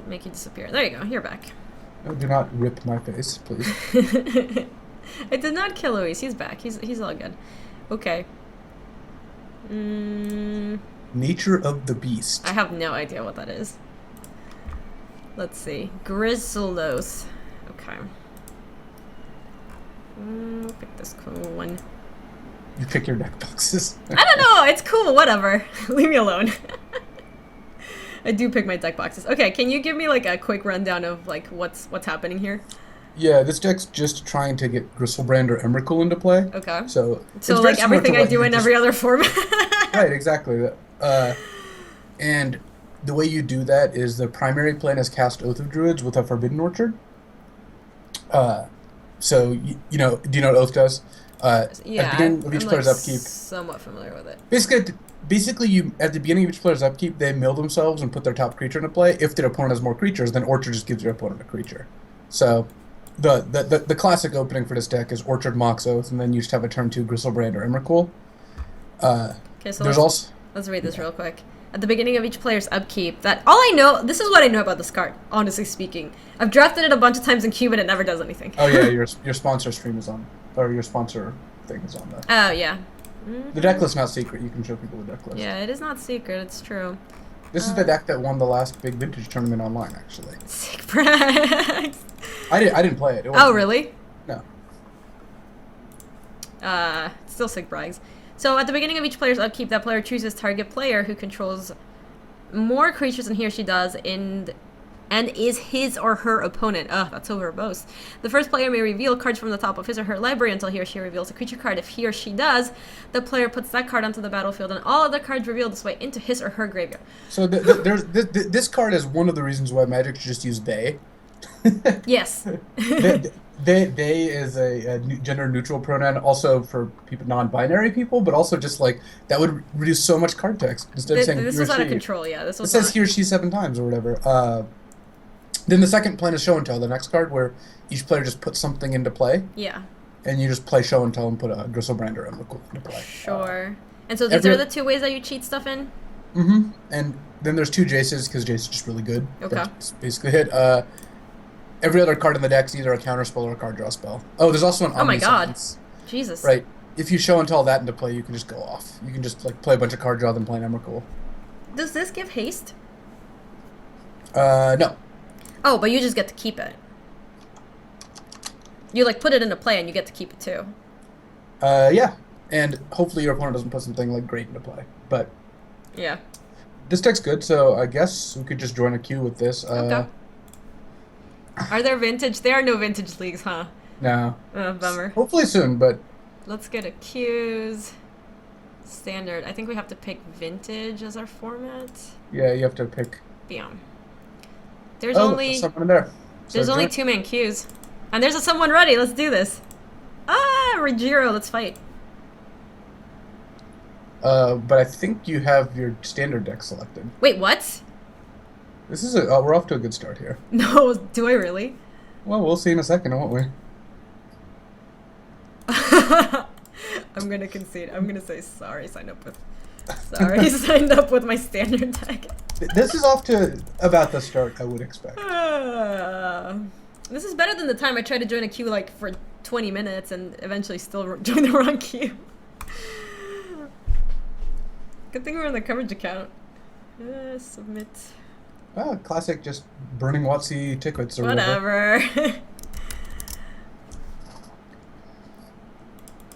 make you disappear. There you go. You're back. No, do not rip my face, please. I did not kill Luis. He's back. He's all good. Okay. Nature of the beast. I have no idea what that is. Let's see. Griseloath. Okay. Pick this cool one. You pick your deck boxes. I don't know. It's cool. Whatever. Leave me alone. I do pick my deck boxes. Okay, can you give me like a quick rundown of like what's happening here? Yeah, this deck's just trying to get Griselbrand or Emrakul into play. Okay. So like everything I do in every other format. Right, exactly. And the way you do that is the primary plan is cast Oath of Druids with a Forbidden Orchard. So you know, do you know what Oath does? Yeah, at the beginning of each player's upkeep. Somewhat familiar with it. Basically, you at the beginning of each player's upkeep, they mill themselves and put their top creature into play. If their opponent has more creatures, then Orchard just gives your opponent a creature. So, the classic opening for this deck is Orchard Mox Oath, and then you just have a turn 2 Griselbrand or Emrakul. Okay, so let's read this real quick. At the beginning of each player's upkeep, this is what I know about this card, honestly speaking. I've drafted it a bunch of times in Cube and it never does anything. Oh yeah, your sponsor stream is on, or your sponsor thing is on that. Oh yeah. The deck list's not secret. You can show people the deck list. Yeah, it is not secret. It's true. This is the deck that won the last big vintage tournament online, actually. Sick Brax. I didn't play it. Oh really? No. Still sick brags. So at the beginning of each player's upkeep, that player chooses target player who controls more creatures than he or she does and is his or her opponent. Ugh, that's so verbose. The first player may reveal cards from the top of his or her library until he or she reveals a creature card. If he or she does, the player puts that card onto the battlefield and all other cards revealed this way into his or her graveyard. So this card is one of the reasons why Magic should just use they. Yes. They is a gender neutral pronoun also for people non-binary people, but also just like that would reduce so much card text instead of saying this was out of control. Yeah, this was. It says he or she 7 times or whatever. Then the second plan is Show and Tell, the next card where each player just puts something into play. Yeah. And you just play Show and Tell and put a Griselbrand or Emrakul into play. Sure. And so these are the 2 ways that you cheat stuff in. Mm-hmm. And then there's 2 Jaces because Jace is just really good. Okay. That's basically it. Every other card in the deck is either a counter spell or a card draw spell. Oh, there's also an Omni. Oh my god. Summons. Jesus. Right. If you Show and Tell that into play, you can just go off. You can just like play a bunch of card draw, then play an Emrakul. Does this give haste? No. Oh, but you just get to keep it. You like put it into play and you get to keep it too. Yeah. And hopefully your opponent doesn't put something like great into play. But yeah. This deck's good, so I guess we could just join a queue with this. Okay. Are there vintage? There are no vintage leagues, huh? No. Bummer. Hopefully soon, but... Let's get a queues. Standard. I think we have to pick vintage as our format. Yeah, you have to pick... Beyond. There's only... someone in there. There's only 2-man queues. And there's someone ready. Let's do this. Ruggiero, let's fight. But I think you have your standard deck selected. Wait, what? This is we're off to a good start here. No, do I really? Well, we'll see in a second, won't we? I'm gonna concede. I'm gonna say sorry. Signed up with my standard deck. This is off to about the start I would expect. This is better than the time I tried to join a queue like for 20 minutes and eventually still joined the wrong queue. Good thing we're in the coverage account. Submit. Oh, classic, just burning WotC tickets or whatever. Hide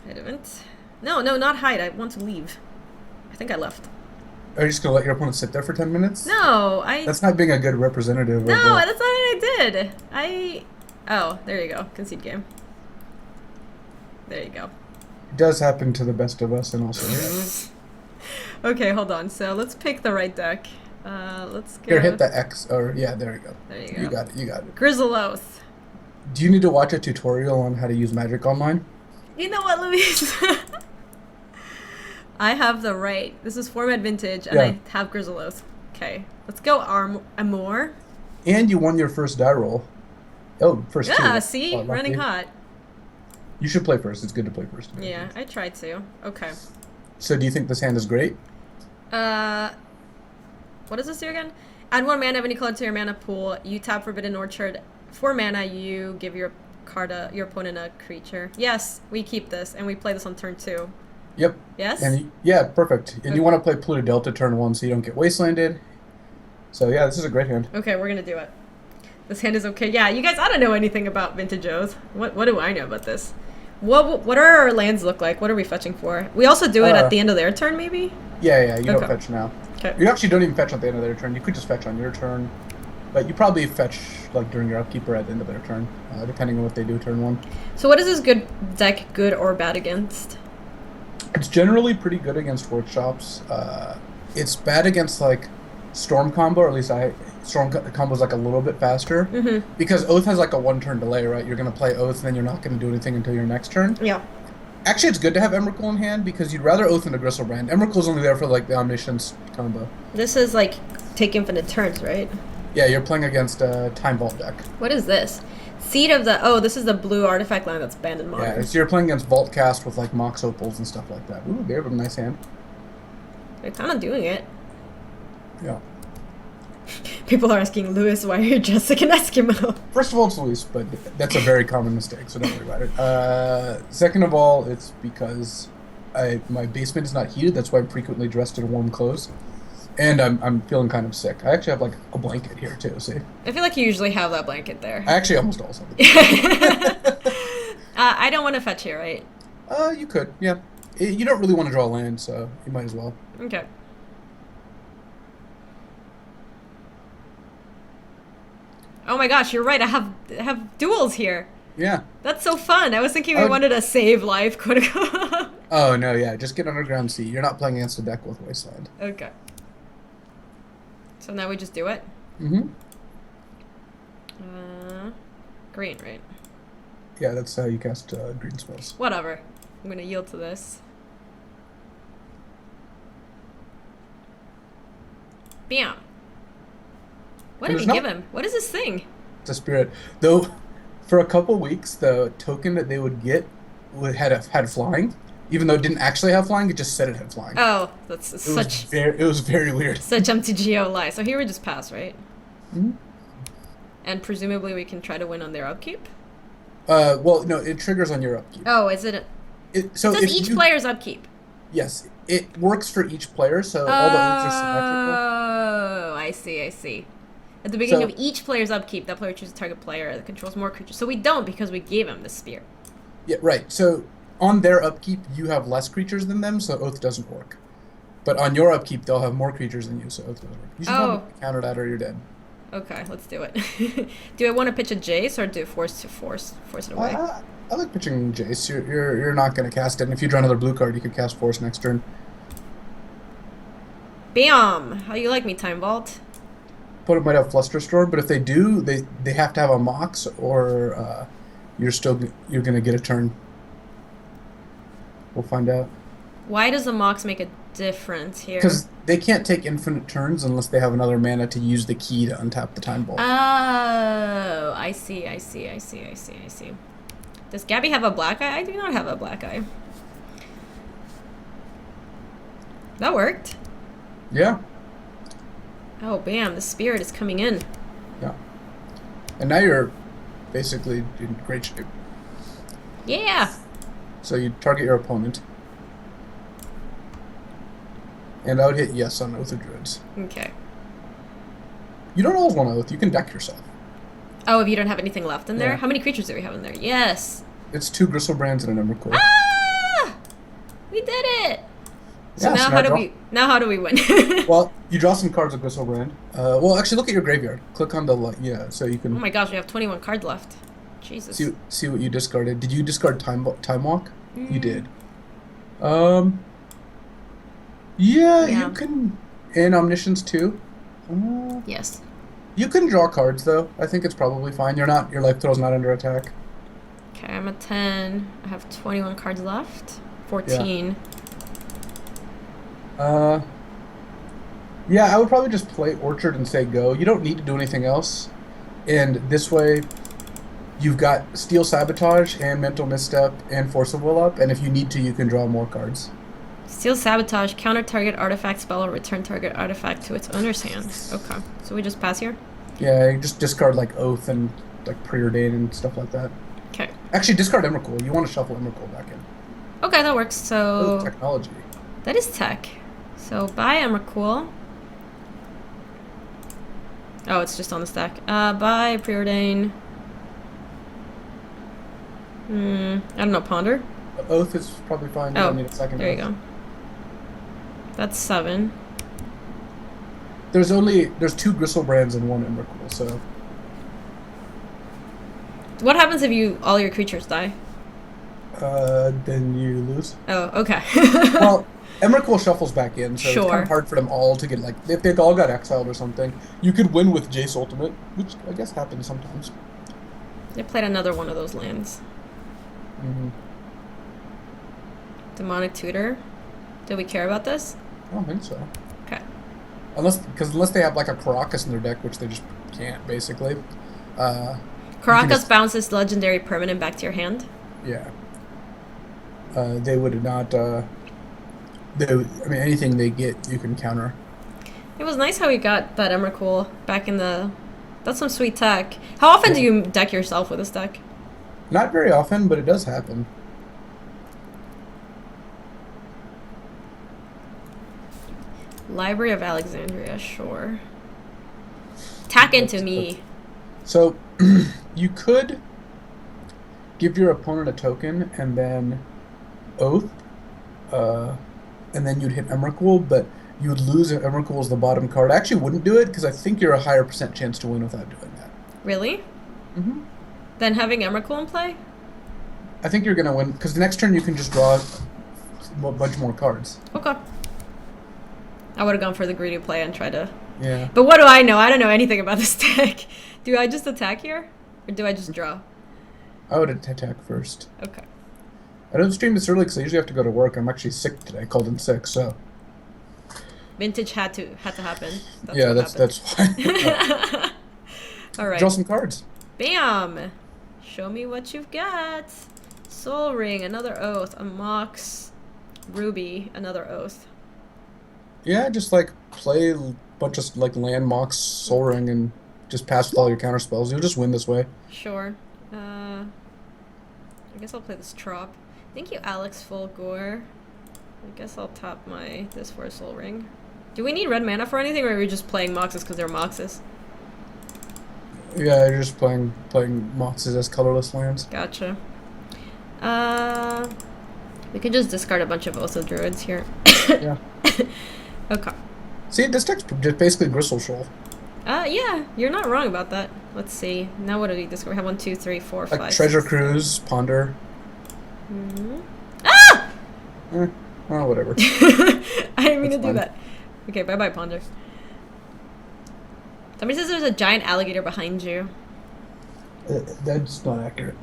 event. No, not hide. I want to leave. I think I left. Are you just gonna let your opponent sit there for 10 minutes? No, That's not being a good representative. No, that's not what I did. Oh, there you go. Concede game. There you go. It does happen to the best of us, and also. Okay, hold on. So let's pick the right deck. Let's go. Here, hit the X, or yeah, there you go. There you go. You got it. Griseloath. Do you need to watch a tutorial on how to use Magic Online? You know what, Louise? I have the right. This is format vintage, and I have Griseloath. Okay, let's go Amor. And you won your first die roll. Oh, first two. Yeah, see? Running hot. You should play first. It's good to play first. Yeah, I tried to. Okay. So do you think this hand is great? What does this do again? Add 1 mana of any color to your mana pool. You tap Forbidden Orchard. 4 mana, you give your your opponent a creature. Yes, we keep this, and we play this on turn 2. Yep. Yes? And yeah, perfect. And you want to play Polluted Delta turn 1 so you don't get wastelanded. So yeah, this is a great hand. Okay, we're gonna do it. This hand is okay. Yeah, you guys, I don't know anything about Vintage Oath. What do I know about this? What are our lands look like? What are we fetching for? We also do it at the end of their turn, maybe? Yeah, you don't fetch now. Okay. You actually don't even fetch at the end of their turn. You could just fetch on your turn. But you probably fetch like during your upkeep or at the end of their turn, depending on what they do turn 1. So what is this deck good or bad against? It's generally pretty good against workshops. It's bad against like Storm combo, or at least Storm combo is like a little bit faster. Because Oath has like a 1-turn delay, right? You're going to play Oath and then you're not going to do anything until your next turn. Yeah. Actually, it's good to have Emrakul in hand because you'd rather Oath than a Griseloath. Emrakul's only there for like the Omniscience combo. This is like take infinite turns, right? Yeah, you're playing against a Time Vault deck. What is this? Seed of the... Oh, this is the blue artifact land that's banned in Modern. Yeah, so you're playing against Vault Cast with like Mox Opals and stuff like that. Ooh, they have a nice hand. They're kind of doing it. Yeah. People are asking, Lewis, why are you dressed like an Eskimo? First of all, it's Luis, but that's a very common mistake, so don't worry about it. Second of all, it's because my basement is not heated. That's why I'm frequently dressed in warm clothes. And I'm feeling kind of sick. I actually have like a blanket here too, see? I feel like you usually have that blanket there. I actually almost always have it. I don't want to fetch here, right? You could, yeah. You don't really want to draw land, so you might as well. Okay. Oh my gosh, you're right. I have duels here. Yeah. That's so fun. I was thinking we wanted to save life, quote unquote. Oh, no, yeah. Just get Underground Sea. You're not playing against a deck with Wasteland. Okay. So now we just do it? Mm-hmm. Green, right? Yeah, that's how you cast green spells. Whatever. I'm going to yield to this. Bam. What did we give him? What is this thing? It's a spirit. Though, for a couple weeks, the token that they would get had flying. Even though it didn't actually have flying, it just said it had flying. Oh, it was very weird. Such MTGO lie. So here we just pass, right? Mm-hmm. And presumably we can try to win on their upkeep? Well, no, it triggers on your upkeep. Oh, is it? It says each player's upkeep. Yes, it works for each player, so all the oaths are symmetrical. Oh, I see. At the beginning of each player's upkeep, that player chooses a target player that controls more creatures. So we don't because we gave him the spear. Yeah, right. So on their upkeep, you have less creatures than them, so Oath doesn't work. But on your upkeep, they'll have more creatures than you, so Oath doesn't work. You should probably counter that or you're dead. Okay, let's do it. Do I want to pitch a Jace or do force it away? I like pitching Jace. You're not going to cast it, and if you draw another blue card, you could cast Force next turn. Bam! How you like me, Time Vault? Opponent might have Flusterstorm, but if they do, they have to have a Mox, or you're going to get a turn. We'll find out. Why does the Mox make a difference here? Because they can't take infinite turns unless they have another mana to use the key to untap the Time Vault. Oh, I see. Does Gaby have a black eye? I do not have a black eye. That worked. Yeah. Oh, bam, the spirit is coming in. Yeah. And now you're basically in great shape. Yeah. So you target your opponent. And I would hit yes on Oath of Druids. Okay. You don't always want to Oath. You can deck yourself. Oh, if you don't have anything left in there? Yeah. How many creatures do we have in there? Yes. It's 2 Gristlebrand's and an Emrakul. Ah! We did it! So Yeah, now how do we win? Well, you draw some cards with Gristlebrand. Well, actually, look at your graveyard. Click on the so you can. Oh my gosh, we have 21 cards left. Jesus. See what you discarded. Did you discard Time Walk? You did. Yeah, you can. And Omniscience too. Yes. You can draw cards though. I think it's probably fine. Your life throw's not under attack. Okay, I'm at 10. I have 21 cards left. 14. Yeah, I would probably just play Orchard and say go. You don't need to do anything else. And this way, you've got Steel Sabotage and Mental Misstep and Force of Will up. And if you need to, you can draw more cards. Steal Sabotage, counter target artifact spell, or return target artifact to its owner's hand. Okay, so we just pass here? Yeah, you just discard like Oath and like Preordain and stuff like that. Okay. Actually, discard Emrakul. You want to shuffle Emrakul back in. Okay, that works. So Technology. that is tech. So buy Emrakul. Oh, it's just on the stack. Buy Preordain. I don't know, Ponder? Oath is probably fine. You don't need a second. There you go. That's 7. There's 2 Griselbrands and 1 Emrakul, so... What happens if all your creatures die? Then you lose. Oh, okay. Well, Emrakul shuffles back in, so Sure. it's kind of hard for them all to get, like, if they all got exiled or something. You could win with Jace Ultimate, which I guess happens sometimes. They played another one of those lands. Mm-hmm. Demonic Tutor. Do we care about this? I don't think so. Okay. Unless they have, like, a Karakas in their deck, which they just can't, basically. Karakas bounces legendary permanent back to your hand. Yeah. They would not, anything they get, you can counter. It was nice how we got that Emrakul back in the... That's some sweet tech. How often do you deck yourself with this deck? Not very often, but it does happen. Library of Alexandria, sure. Tack into me. So, you could give your opponent a token and then Oath, and then you'd hit Emrakul, but you would lose if Emrakul is the bottom card. I actually wouldn't do it because I think you're a higher % chance to win without doing that. Really? Mm-hmm. Then having Emrakul in play? I think you're going to win because the next turn you can just draw a bunch more cards. Okay. I would have gone for the greedy play and tried to... Yeah. But what do I know? I don't know anything about this deck. Do I just attack here? Or do I just draw? I would attack first. Okay. I don't stream this early because I usually have to go to work. I'm actually sick today. I called in sick, so... Vintage had to happen. That's why. All right. Draw some cards. Bam! Show me what you've got. Soul Ring, another Oath. A Mox Ruby, another Oath. Yeah, just like play a bunch of like land Mox, Soul Ring, and just pass with all your counter spells. You'll just win this way. Sure. I guess I'll play this Trop. Thank you, Alex Fulgore. I guess I'll tap this for a Soul Ring. Do we need red mana for anything, or are we just playing Moxes because they're Moxes? Yeah, you're just playing Moxes as colorless lands. Gotcha. We could just discard a bunch of Oath of Druids here. Yeah. Okay. See, this deck's just basically Gristle Shoal. Yeah, you're not wrong about that. Let's see. Now what do we discover? We have 1, 2, 3, 4, Like 5. Treasure Cruise, Ponder. Mm-hmm. Ah! Oh, whatever. I didn't mean to do fine. that. Okay, bye-bye, Ponder. Somebody says there's a giant alligator behind you. That's not accurate.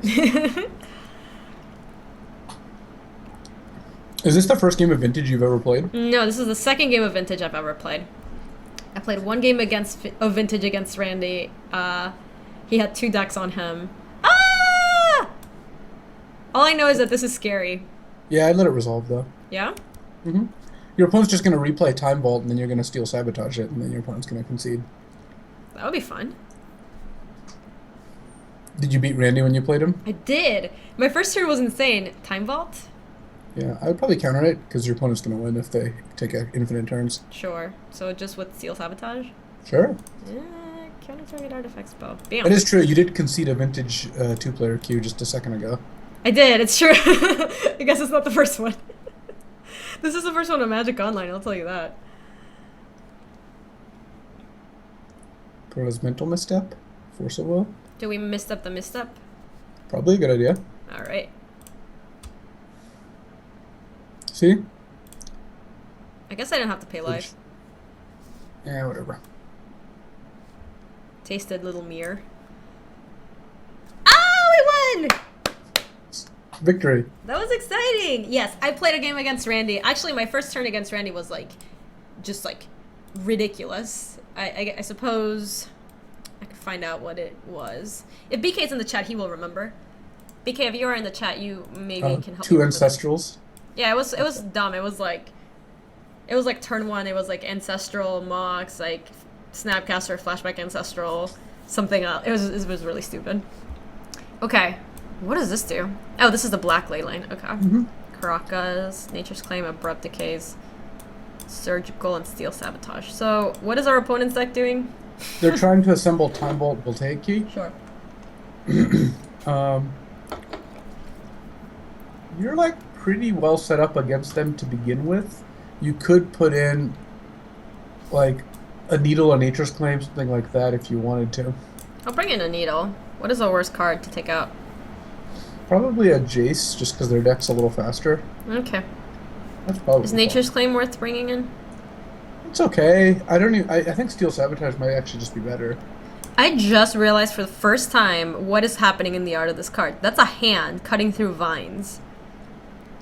Is this the first game of Vintage you've ever played? No, this is the second game of Vintage I've ever played. I played one game of Vintage against Randy. He had 2 decks on him. Ah! All I know is that this is scary. Yeah, I'd let it resolve, though. Yeah? Mm-hmm. Your opponent's just going to replay Time Vault, and then you're going to steal Sabotage it, and then your opponent's going to concede. That would be fun. Did you beat Randy when you played him? I did. My first turn was insane. Time Vault? Yeah, I would probably counter it, because your opponent's going to win if they take infinite turns. Sure. So just with Steal Sabotage? Sure. Counter target artifact spell. Bam. It is true, you did concede a Vintage 2-player queue just a second ago. I did, it's true. I guess it's not the first one. This is the first one on Magic Online, I'll tell you that. Pro's Mental Misstep? Force of Will? Do we misstep the misstep? Probably a good idea. Alright. See? I guess I didn't have to pay life. Yeah, whatever. Tasted little mirror. Oh, we won! Victory. That was exciting! Yes, I played a game against Randy. Actually, my first turn against Randy was just ridiculous. I suppose I could find out what it was. If BK's in the chat, he will remember. BK, if you are in the chat, you maybe can help me. 2 Ancestrals. Yeah, it was dumb. It was like turn one. It was like ancestral Mox, like Snapcaster, flashback ancestral, something else. It was really stupid. Okay, what does this do? Oh, this is the black ley line. Okay. Karakas, Nature's Claim, Abrupt Decays, Surgical, and Steel Sabotage. So, what is our opponent's deck doing? They're trying to assemble Time Bolt Voltaic Key. Sure. You're like pretty well set up against them to begin with. You could put in like a Needle or Nature's Claim, something like that if you wanted to. I'll bring in a Needle. What is the worst card to take out? Probably a Jace, just because their deck's a little faster. Okay. That's probably Is Nature's Claim worth bringing in? It's okay. I think Steel Sabotage might actually just be better. I just realized for the first time what is happening in the art of this card. That's a hand cutting through vines.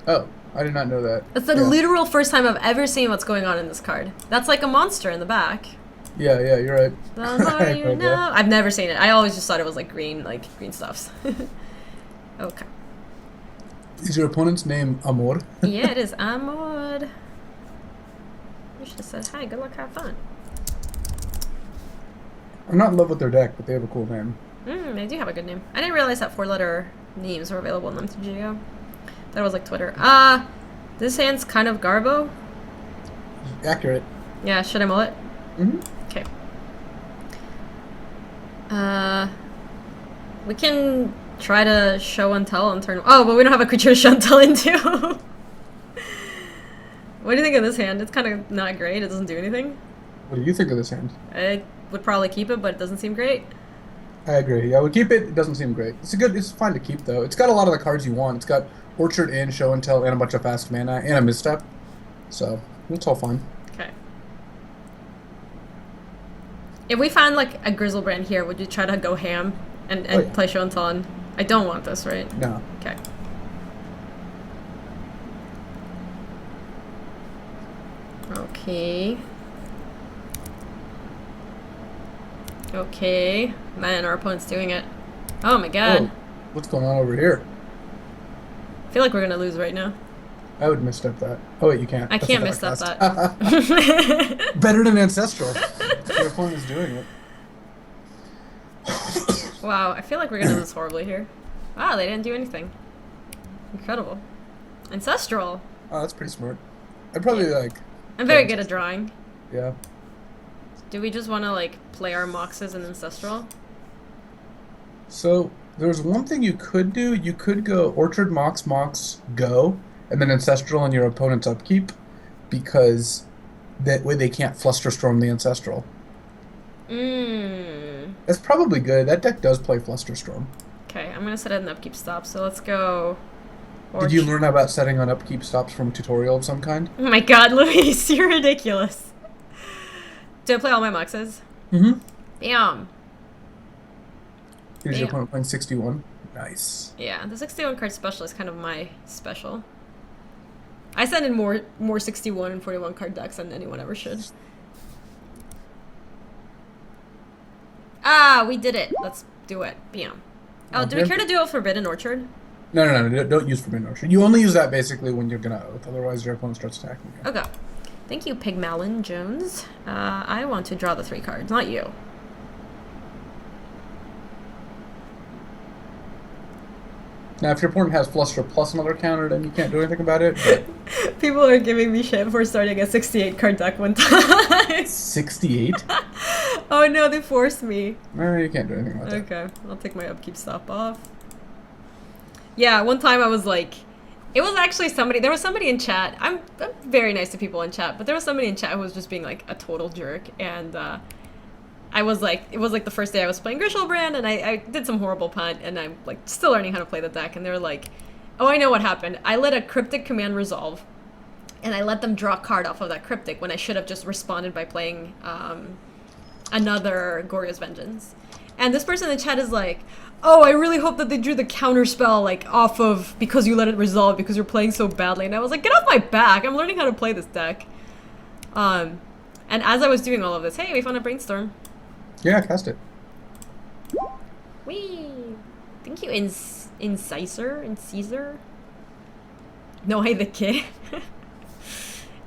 Oh, I did not know that. That's the literal first time I've ever seen what's going on in this card. That's like a monster in the back. Yeah, you're right. The more you know. I've never seen it. I always just thought it was like green stuffs. Okay. Is your opponent's name Amor? Yeah, it is Amor. You should have said, hi, good luck, have fun. I'm not in love with their deck, but they have a cool name. They do have a good name. I didn't realize that 4-letter names were available in MTGO. That was like Twitter. This hand's kind of Garbo. Accurate. Yeah, should I mull it? Okay. We can try to show and tell and turn. Oh, but we don't have a creature to show and tell into. What do you think of this hand? It's kind of not great. It doesn't do anything. What do you think of this hand? I would probably keep it, but it doesn't seem great. I agree. Yeah, I would keep it. It doesn't seem great. It's fine to keep though. It's got a lot of the cards you want. It's got Orchard and Show and Tell and a bunch of fast mana and a misstep. So it's all fine. Okay. If we found like a Griselbrand here, would you try to go ham and play Show and Tell? And I don't want this, right? No. Okay. Okay. Okay. Man, our opponent's doing it. Oh my god. Whoa. What's going on over here? I feel like we're gonna lose right now. I would misstep that. Oh wait, you can't. I can't misstep that. Better than Ancestral. Your opponent is doing it. Wow, I feel like we're gonna lose horribly here. Wow, they didn't do anything. Incredible. Ancestral. Oh, that's pretty smart. I'd probably like... I'm very good at drawing. Yeah. Do we just want to like play our Moxes in Ancestral? So, there's one thing you could do. You could go Orchard, Mox, go, and then Ancestral on your opponent's upkeep, because that way they can't Flusterstorm the Ancestral. That's probably good. That deck does play Flusterstorm. Okay, I'm gonna set it in upkeep stop, so let's go... Did you learn about setting on upkeep stops from a tutorial of some kind? Oh my god, Luis, you're ridiculous. Do I play all my Moxes? Bam. Is your opponent playing 61? Nice. Yeah, the 61 card special is kind of my special. I send in more 61 and 41 card decks than anyone ever should. Ah, we did it. Let's do it. Bam. Oh, do we care to do a Forbidden Orchard? No, don't use Forbidden Orchard. You only use that basically when you're gonna Oath, otherwise your opponent starts attacking you. Okay. Thank you, Pigmalin Jones. I want to draw the 3 cards, not you. Now, if your opponent has Fluster plus another counter, then you can't do anything about it. But... People are giving me shit for starting a 68 card deck one time. 68? Oh no, they forced me. No, you can't do anything about that. Okay, I'll take my upkeep stop off. Yeah, one time I was like, it was actually somebody, there was somebody in chat, I'm very nice to people in chat, but there was somebody in chat who was just being like a total jerk, and I was like, it was like the first day I was playing Griseloath, and I did some horrible punt, and I'm like still learning how to play the deck, and they're like, oh, I know what happened. I let a Cryptic command resolve, and I let them draw a card off of that Cryptic when I should have just responded by playing another Gorya's Vengeance. And this person in the chat is like, oh, I really hope that they drew the counter spell like off of because you let it resolve because you're playing so badly. And I was like, get off my back. I'm learning how to play this deck. And as I was doing all of this, hey, we found a Brainstorm. Yeah, cast it. Whee! Thank you, Incisor? No hay de qué.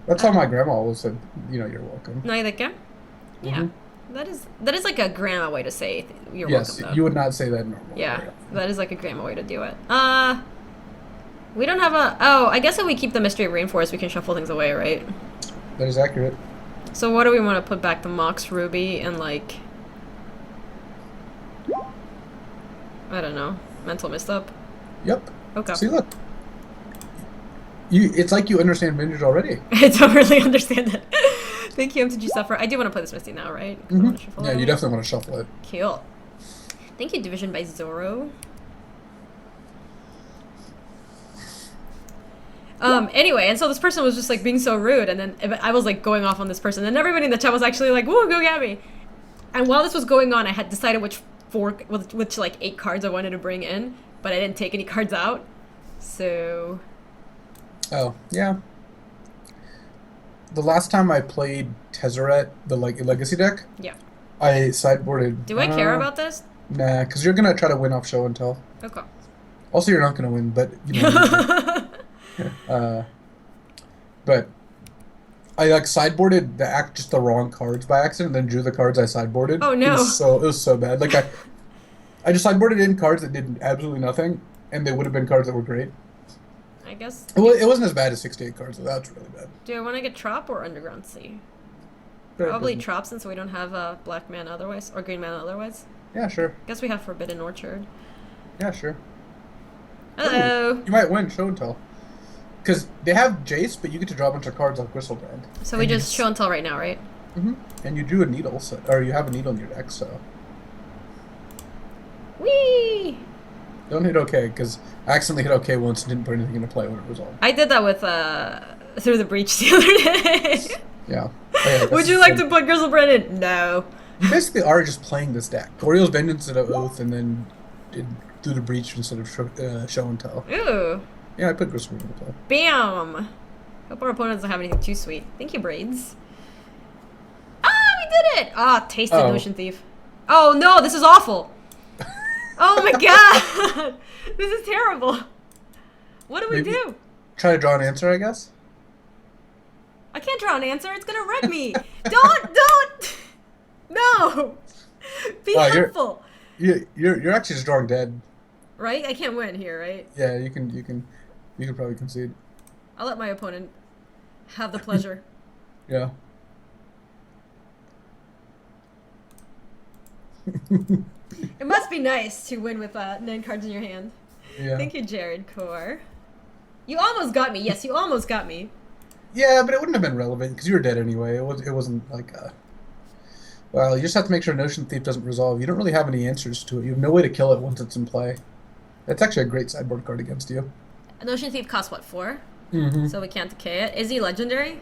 That's how my grandma always said, you're welcome. No hay de qué? Yeah. Mhm. That is like a grandma way to say you're Yes, welcome, though. you would not say that normally. Yeah, Right? that is like a grandma way to do it. We don't have a... Oh, I guess if we keep the Mystery of Rainforest, we can shuffle things away, right? That is accurate. So what do we want to put back? The Mox Ruby and, like... I don't know. Mental Misstep? Yep. Okay. See, look. It's like you understand vintage already. I don't really understand it. Thank you, MTG Suffer. I do want to play this Misty now, right? Yeah, you definitely want to shuffle it. Cool. Thank you, Division by Zoro. Anyway, and so this person was just like being so rude, and then I was like going off on this person, and everybody in the chat was actually like, "Woo, go Gaby!" And while this was going on, I had decided which like 8 cards I wanted to bring in, but I didn't take any cards out. So. Oh yeah. The last time I played Tezzeret, the Legacy deck. Yeah. I sideboarded. Do I care about this? Nah, because you're gonna try to win off show and tell. Okay. Also, you're not gonna win, but but I like sideboarded just the wrong cards by accident, then drew the cards I sideboarded. Oh no! It was so bad. Like I just sideboarded in cards that did absolutely nothing, and they would have been cards that were great. I guess. It wasn't as bad as 68 cards, so that's really bad. Do I want to get Trop or Underground Sea? Probably Trop, since we don't have a black mana otherwise, or green mana otherwise. Yeah, sure. Guess we have Forbidden Orchard. Yeah, sure. Hello. Ooh, you might win show and tell. Because they have Jace, but you get to draw a bunch of cards like Griseloath. So we just show and tell right now, right? Mm-hmm. And you drew a needle, or you have a needle in your deck, so. Whee! Don't hit OK, because I accidentally hit OK once and didn't put anything into play when it resolved. I did that with Through the Breach the other day. Yeah. Oh, yeah, Would you like to put Griselbrand in? No. You basically are just playing this deck. Gorio's Vengeance instead of Oath, and then did Through the Breach instead of show and tell. Ooh. Yeah, I put Griselbrand into play. Bam! Hope our opponent doesn't have anything too sweet. Thank you, Braids. Ah, we did it! Ah, tasted Notion Thief. Oh no, this is awful! Oh my god! This is terrible. What do we do? Try to draw an answer, I guess? I can't draw an answer. It's gonna wreck me. Don't! No! Be helpful. You're actually just drawing dead. Right? I can't win here, right? Yeah, you can probably concede. I'll let my opponent have the pleasure. Yeah. It must be nice to win with 9 cards in your hand. Yeah. Thank you, Jared Core. You almost got me. Yes, you almost got me. Yeah, but it wouldn't have been relevant because you were dead anyway. It wasn't like well, you just have to make sure Notion Thief doesn't resolve. You don't really have any answers to it. You have no way to kill it once it's in play. That's actually a great sideboard card against you. Notion Thief costs what, 4? Mm-hmm. So we can't decay it. Is he legendary?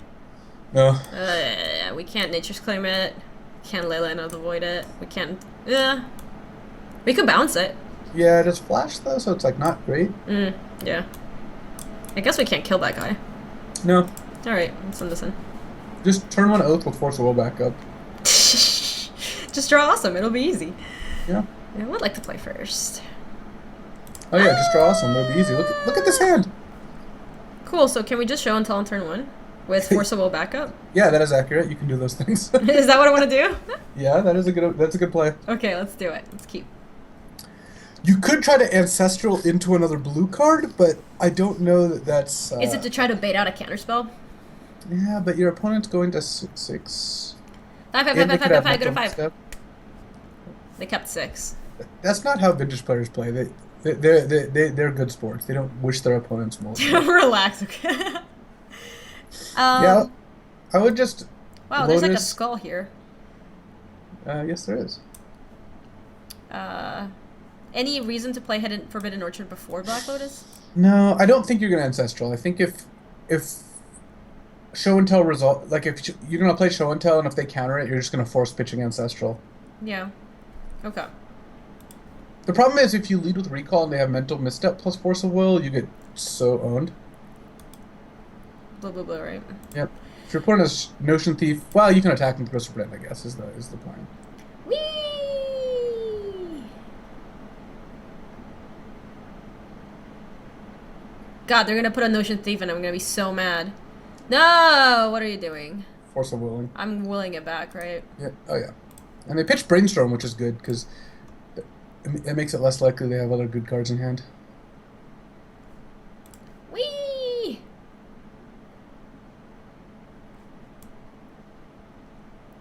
No. We can't Nature's Claim it. Can't Leyline of the Void it. We can't. Yeah. We could bounce it. Yeah, it is flash though, so it's like not great. Yeah. I guess we can't kill that guy. No. Alright, let's send this in. Just turn 1 Oath with Force of Will back up. Just draw Awesome, it'll be easy. Yeah. I would like to play first. Oh yeah, just draw Awesome, it'll be easy. Look at this hand! Cool, so can we just show and tell on turn 1? With Force of Will backup? Yeah, that is accurate. You can do those things. Is that what I want to do? Yeah, that's a good play. Okay, let's do it. Let's keep. You could try to Ancestral into another blue card, but I don't know that that's... Is it to try to bait out a counterspell? Yeah, but your opponent's going to 6. 5, And they could have go to mental 5. misstep. They kept 6. That's not how vintage players play. They're good sports. They don't wish their opponents more. Relax, okay. Yeah, I would just... Wow, there's like a skull here. Yes, there is. Any reason to play Forbidden Orchard before Black Lotus? No, I don't think you're going to Ancestral. I think if Show and Tell result... Like, if you're going to play Show and Tell, and if they counter it, you're just going to force pitching Ancestral. Yeah. Okay. The problem is, if you lead with Recall and they have Mental Misstep plus Force of Will, you get so owned. Blue, blue, blue, right? Yep. If your opponent has Notion Thief, well, you can attack with Griselbrand, I guess, is the plan. Whee! God, they're gonna put a Notion Thief and I'm gonna be so mad. No! What are you doing? Force of willing. I'm willing it back, right? Yeah. Oh yeah. And they pitched Brainstorm, which is good because it makes it less likely they have other good cards in hand. Whee!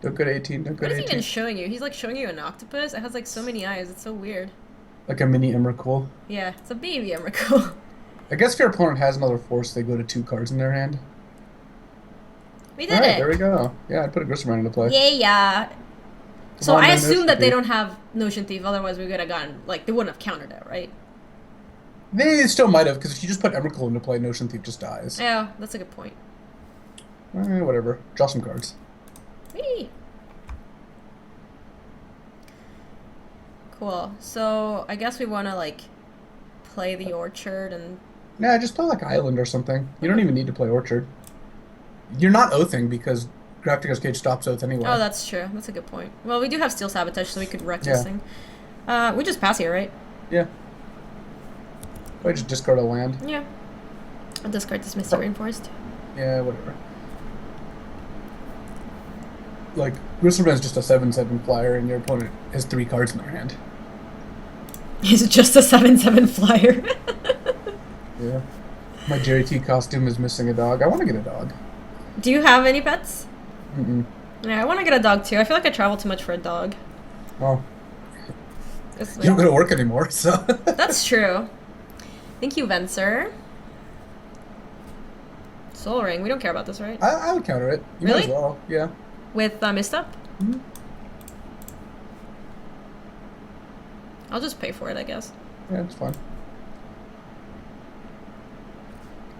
Don't go to 18. Don't go What to is 18. he even showing you? He's like showing you an octopus. It has like so many eyes. It's so weird. Like a mini Emrakul. Yeah, it's a baby Emrakul. I guess if your opponent has another force, they go to 2 cards in their hand. We did All right, it. there we go. Yeah, I put a Griseloath into play. Yeah. Come So on, I man, assume Notion that they Thief. don't have Notion Thief. Otherwise, we could have gotten like they wouldn't have countered it, right? They still might have, because if you just put Emrakul into play, Notion Thief just dies. Yeah, that's a good point. Whatever. Draw some cards. Whee! Cool. So I guess we want to like play the orchard and. Nah, just play like Island or something. You don't even need to play Orchard. You're not oathing because Grafticus Cage stops oath anyway. Oh, that's true. That's a good point. Well, we do have Steel Sabotage, so we could wreck this Yeah. thing. We just pass here, right? Yeah. I just discard a land. Yeah. I'll discard this Misty Rainforest. Yeah, whatever. Like, Griselbrand's just a 7/7 flyer, and your opponent has 3 cards in their hand. He's just a 7/7 flyer. Yeah. My Jerry T costume is missing a dog. I want to get a dog. Do you have any pets? Mm-mm. Yeah, I want to get a dog too. I feel like I travel too much for a dog. Oh, It's you don't go to work anymore, so. That's true. Thank you, Venser. Soul Ring. We don't care about this, right? I would counter it. You might Really? as well, yeah. With Misstep? Mhm. I'll just pay for it, I guess. Yeah, it's fine.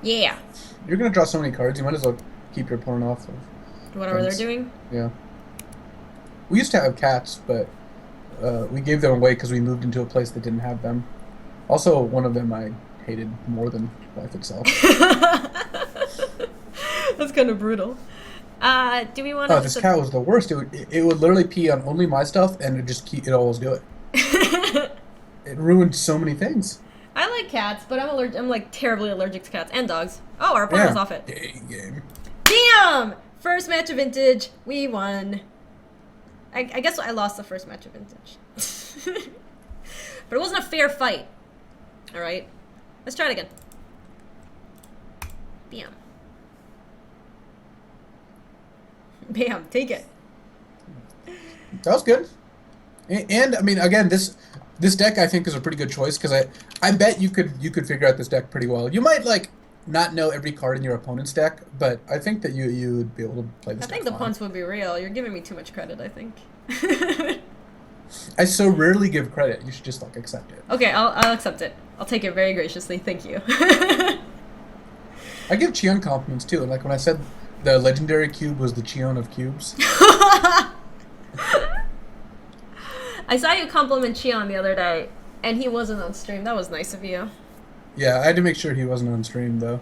Yeah. You're going to draw so many cards, you might as well keep your opponent off of. Whatever Thanks. they're doing. Yeah. We used to have cats, but we gave them away because we moved into a place that didn't have them. Also, one of them I hated more than life itself. That's kind of brutal. Do we want to? Oh, this cat was the worst. It would literally pee on only my stuff, and it always do it. It ruined so many things. I like cats, but I'm like terribly allergic to cats and dogs. Oh, our opponent was off it. Game. Damn! First match of vintage, we won. I guess I lost the first match of vintage. But it wasn't a fair fight. Alright. Let's try it again. Bam. Bam, take it. That was good. And I mean, again, this deck I think is a pretty good choice because I bet you could figure out this deck pretty well. You might like not know every card in your opponent's deck, but I think that you would be able to play this. I think deck the fine. punts would be real. You're giving me too much credit, I think. I so rarely give credit. You should just like accept it. Okay, I'll accept it. I'll take it very graciously. Thank you. I give Cheon compliments too. And like when I said the legendary cube was the Cheon of cubes. I saw you compliment Cheon the other day, and he wasn't on stream. That was nice of you. Yeah, I had to make sure he wasn't on stream though.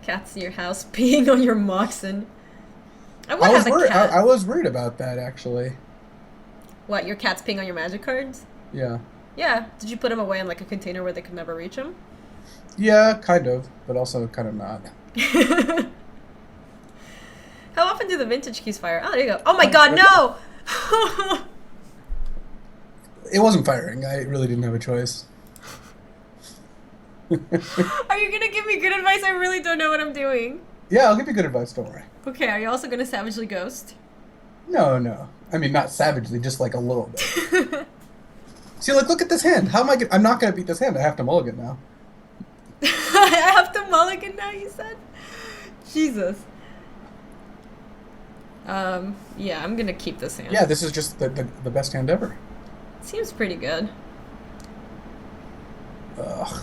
Cats in your house peeing on your Moxen. I would have a cat. I was worried about that actually. What, your cat's peeing on your magic cards? Yeah. Yeah. Did you put them away in like a container where they could never reach them? Yeah, kind of, but also kind of not. How often do the vintage keys fire? Oh, there you go. Oh my god, no! It wasn't firing. I really didn't have a choice. Are you gonna give me good advice? I really don't know what I'm doing. Yeah, I'll give you good advice. Don't worry. Okay, are you also gonna savagely ghost? No. I mean, not savagely, just like a little bit. See, like, look at this hand. How am I? I'm not gonna beat this hand. I have to mulligan now. I have to mulligan now, you said? Jesus. Yeah, I'm gonna keep this hand. Yeah, this is just the best hand ever. Seems pretty good. Ugh.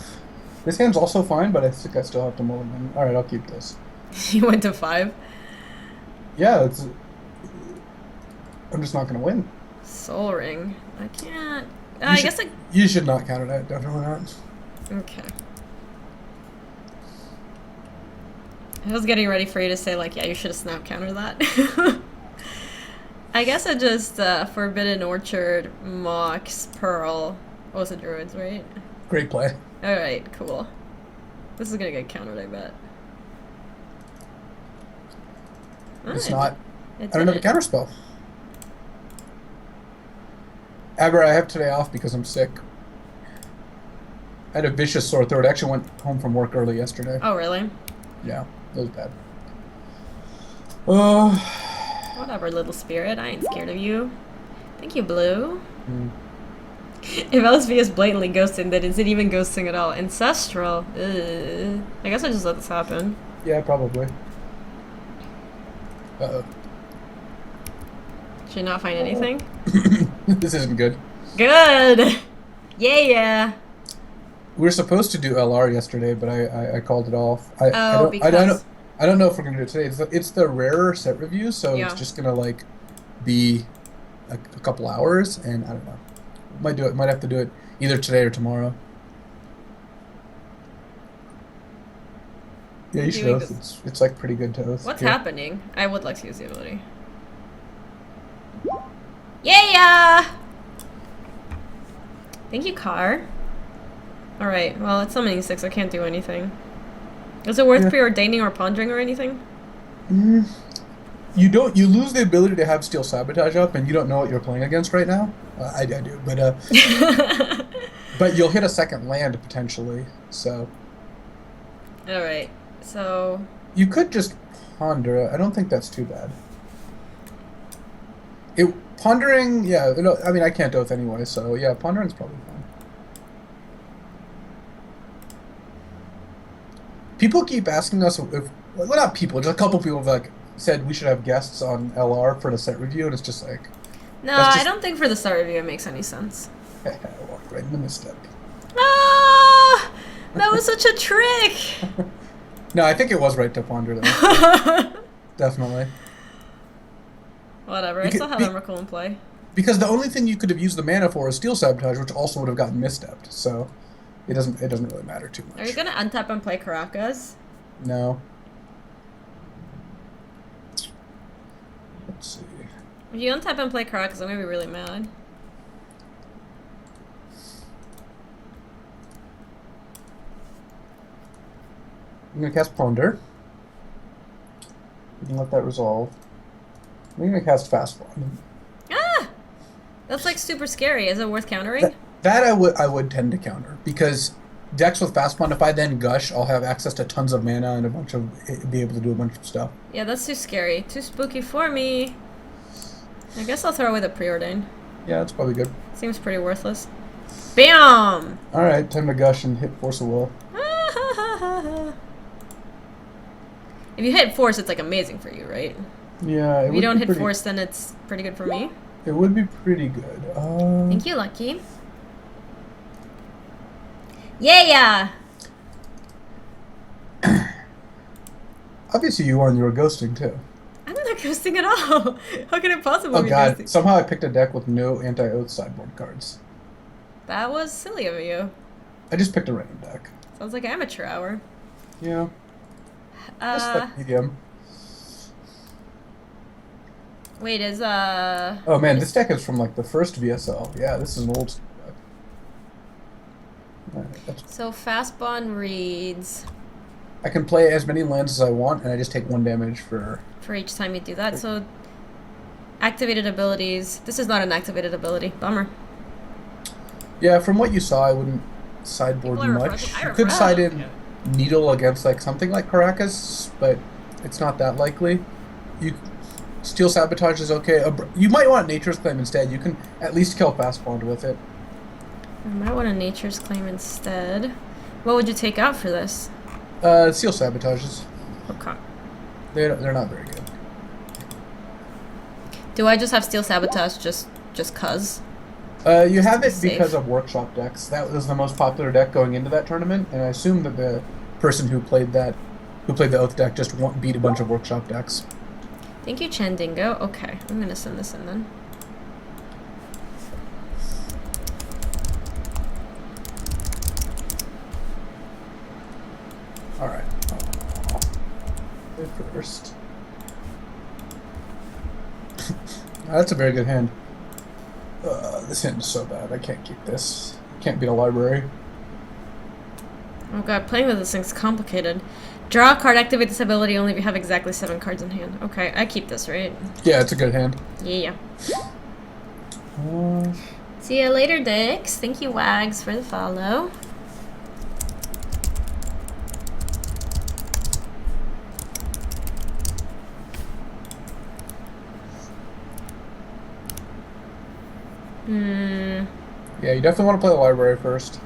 This hand's also fine, but I think I still have to mulligan. Alright, I'll keep this. You went to 5? Yeah, I'm just not gonna win. Soul Ring. I can't... I guess I... You should not counter that, definitely not. Okay. I was getting ready for you to say, like, yeah, you should have snap countered that. I guess I just Forbidden Orchard, Mox, Pearl, Oh, it's the druids, right? Great play. Alright, cool. This is gonna get countered, I bet. It's not. It I don't have a did. counterspell. Aber, I have today off because I'm sick. I had a vicious sore throat. I actually went home from work early yesterday. Oh, really? Yeah, it was bad. Oh. Whatever, little spirit. I ain't scared of you. Thank you, Blue. Mm. If LSV is blatantly ghosting, then is it even ghosting at all? Ancestral. Ugh. I guess I just let this happen. Yeah, probably. Uh-oh. Did you not find anything? This isn't good. Good! Yeah! We were supposed to do LR yesterday, but I called it off. I don't know if we're gonna do it today. It's the rarer set review, so Yeah. it's just gonna like be a couple hours, and I don't know. Might have to do it either today or tomorrow. Yeah, you should Doing oath. It's like pretty good to oath. What's Yeah. happening? I would like to use the ability. Yeah! Thank you, Car. Alright, well, it's summoning 6. I can't do anything. Is it worth Yeah. preordaining or pondering or anything? Mm, you lose the ability to have Steel Sabotage up, and you don't know what you're playing against right now. I do, but you'll hit a second land potentially. So Alright, so... you could just ponder. I don't think that's too bad. Pondering, yeah. No, I mean, I can't oath anyway, so yeah, pondering's probably fine. People keep asking us if, well, not people, just a couple people have like said we should have guests on LR for the set review, and it's just like, No, that's just- I don't think for the start review it makes any sense. I walked right in the misstep. Ah! That was such a trick! No, I think it was right to ponder though. Definitely. Whatever, I Because- still have Emrakul in play. Because the only thing you could have used the mana for is Steel Sabotage, which also would have gotten misstepped. So it doesn't really matter too much. Are you gonna untap and play Caracas? No. Let's see. If you untap and play Caracas, I'm gonna be really mad. I'm gonna cast Ponder. We can let that resolve. I'm gonna cast Fast Bond. Ah! That's like super scary. Is it worth countering? That I would tend to counter because decks with Fast Bond, if I then gush, I'll have access to tons of mana and be able to do a bunch of stuff. Yeah, that's too scary. Too spooky for me. I guess I'll throw away the preordain. Yeah, that's probably good. Seems pretty worthless. Bam! All right, time to gush and hit Force of Will. If you hit force, it's like amazing for you, right? Yeah, If you don't hit force, then it's pretty good for me. It would be pretty good. Thank you, Lucky. Yeah! Obviously, you won. You were ghosting too. I'm not ghosting at all. How can it possibly Oh be god! ghosting? Somehow I picked a deck with no anti-oath sideboard cards. That was silly of you. I just picked a random deck. Sounds like amateur hour. Yeah. That's like medium. Wait, is Oh man, this deck is from like the first VSL. Yeah, this is an old school deck. Alright, that's... So Fast Bond reads I can play as many lands as I want, and I just take 1 damage for each time you do that. So activated abilities. This is not an activated ability. Bummer. Yeah, from what you saw, I wouldn't sideboard People are much. refreshing. I You could refresh. side in Needle against like something like Caracas, but it's not that likely. You Steel Sabotage is okay. You might want Nature's Claim instead. You can at least kill Fast Bond with it. I might want a Nature's Claim instead. What would you take out for this? Steel Sabotages. Okay. They're not very good. Do I just have Steel Sabotage just cuz? You have it Safe. because of Workshop decks. That was the most popular deck going into that tournament, and I assume that the person who played the Oath deck just beat a bunch of Workshop decks. Thank you, Chandingo. Okay, I'm gonna send this in then. Alright. First. That's a very good hand. This hand is so bad. I can't keep this. Can't beat a library. Oh god, playing with this thing's complicated. Draw a card, activate this ability only if you have exactly 7 cards in hand. Okay, I keep this, right? Yeah, it's a good hand. Yeah. See ya later, Dix. Thank you, Wags, for the follow. Yeah, you definitely want to play the library first.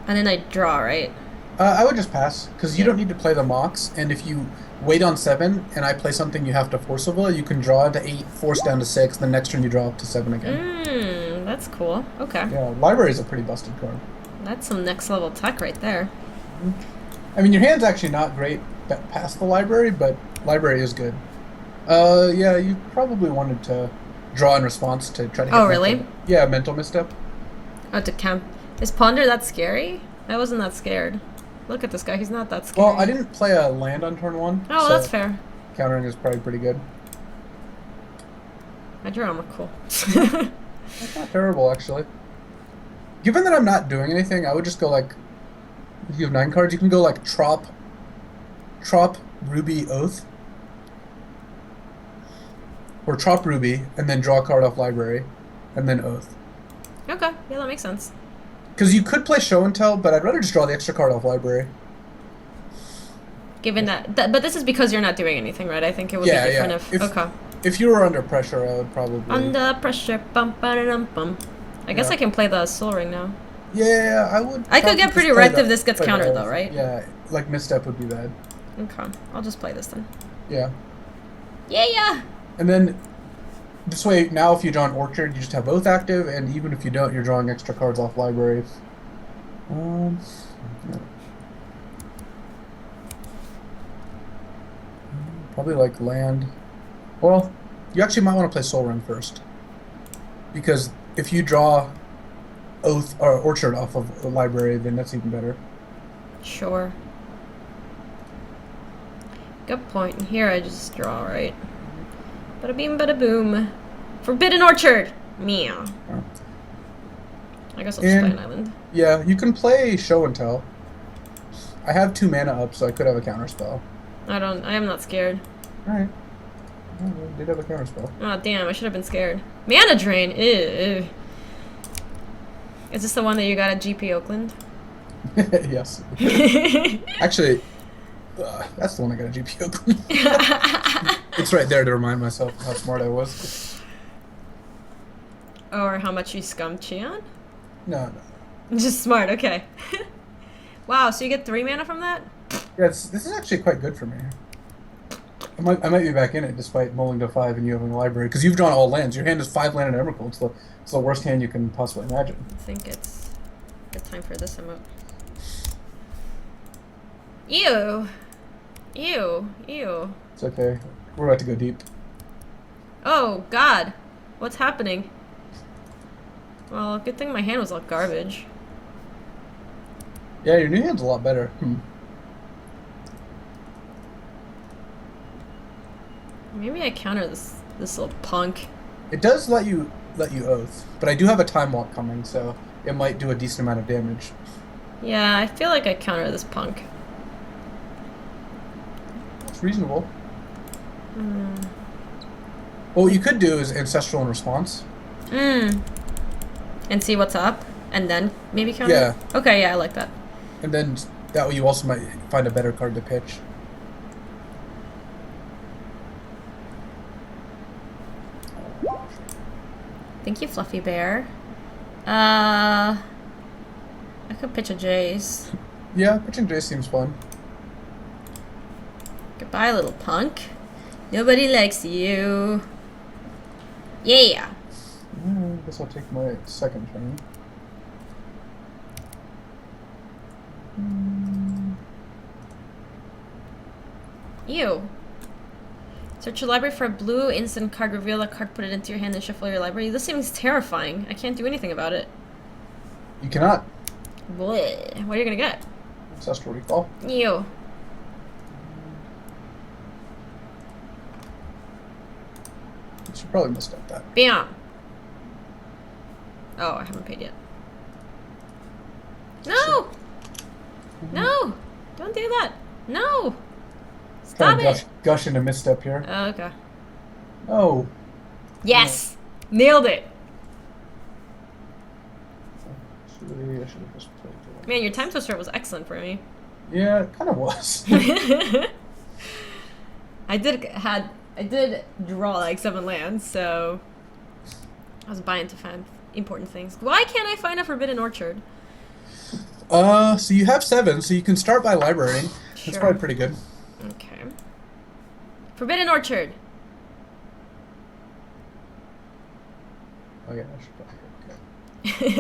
And then I draw, right? I would just pass, because you don't need to play the mocks, and if you wait on 7 and I play something you have to forcible, you can draw to 8, force down to 6, the next turn you draw up to 7 again. That's cool. Okay. Yeah, library is a pretty busted card. That's some next level tech right there. I mean, your hand's actually not great past the library, but library is good. Yeah, you probably wanted to draw in response to try to get really? Yeah, mental misstep. Oh, to count. Is Ponder that scary? I wasn't that scared. Look at this guy, he's not that scary. Well, I didn't play a land on turn 1. Oh, so that's fair. Countering is probably pretty good. My draw armor, cool. That's not terrible, actually. Given that I'm not doing anything, I would just go like... If you have 9 cards, you can go like Trop, Ruby, Oath. Or Trop, Ruby, and then draw a card off library, and then Oath. Okay, yeah, that makes sense. Because you could play Show and Tell, but I'd rather just draw the extra card off library. Given that but this is because you're not doing anything, right? I think it would be different if... Okay. If you were under pressure, I would probably... Under pressure, bum ba dum bum. I guess I can play the Soul Ring now. Yeah, I would... I could get pretty wrecked if this gets countered, though, right? Yeah, like misstep would be bad. Okay, I'll just play this then. Yeah. Yeah! And then, this way, now if you draw an Orchard, you just have both active, and even if you don't, you're drawing extra cards off libraries. Yeah. Probably like land. Well, you actually might want to play Soul Ring first. Because if you draw Oath or Orchard off of a library, then that's even better. Sure. Good point. And here I just draw, right? Bada beam, bada boom. Forbidden Orchard! Meow. Oh. I guess I'll just play an island. Yeah, you can play Show and Tell. I have 2 mana up, so I could have a counter spell. I am not scared. Alright. Oh, I did have a counter spell. Oh, damn, I should have been scared. Mana Drain! Ew. Is this the one that you got at GP Oakland? Yes. Actually, that's the one I got at GP Oakland. It's right there to remind myself how smart I was. Or how much you scummed Cheon? No. Just smart, okay. Wow, so you get 3 mana from that? Yeah, this is actually quite good for me. I might be back in it despite mulling to 5 and you having a library, because you've drawn all lands. Your hand is 5 land and Emrakul. It's the worst hand you can possibly imagine. I think it's good time for this emote. Ew. Ew. Ew. It's okay. We're about to go deep. Oh, God. What's happening? Well, good thing my hand was all garbage. Yeah, your new hand's a lot better. Maybe I counter this little punk. It does let you Oath, but I do have a Time Walk coming, so it might do a decent amount of damage. Yeah, I feel like I counter this punk. It's reasonable. Well, what you could do is Ancestral in response. And see what's up, and then maybe counter? Yeah. Okay, yeah, I like that. And then that way you also might find a better card to pitch. Thank you, Fluffy Bear. I could pitch a Jace. Yeah, pitching Jace seems fun. Goodbye, little punk. Nobody likes you. Yeah. I guess I'll take my second turn. Ew. Search your library for a blue instant card, reveal that card, put it into your hand, and shuffle your library. This seems terrifying. I can't do anything about it. You cannot. Bleh. What are you gonna get? Ancestral Recall. Ew. You should probably missed out that. Bam. Oh, I haven't paid yet. No! No! Don't do that! No! Stop it! Gushing a misstep here. Oh, okay. Oh. Yes! Nailed it! Actually, I should have just played the... Man, your time twister was excellent for me. Yeah, it kind of was. I did draw like 7 lands, so I was buying to find important things. Why can't I find a Forbidden Orchard? So you have 7, so you can start by librarying. Sure. That's probably pretty good. Okay. Forbidden Orchard. Oh yeah, I should probably.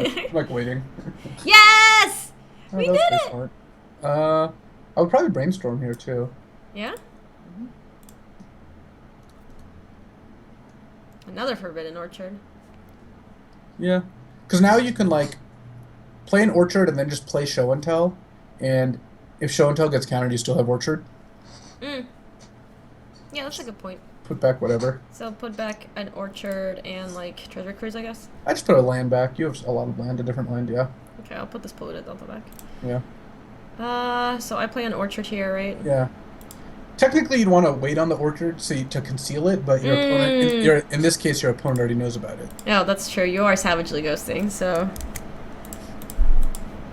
Okay. I'm like waiting. Yes! Oh, We that was did pretty it! smart. I would probably brainstorm here too. Yeah? Another Forbidden Orchard. Yeah, because now you can like play an orchard and then just play show and tell, and if show and tell gets countered, you still have orchard. Mm. Yeah, that's a good point. Put back whatever. So put back an orchard and like treasure cruise, I guess. I just put a land back. You have a lot of land, a different land, yeah. Okay, I'll put this polluted delta back. Yeah. So I play an orchard here, right? Yeah. Technically, you'd want to wait on the orchard to conceal it, but your opponent, in this case, your opponent already knows about it. Oh, that's true. You are savagely ghosting, so.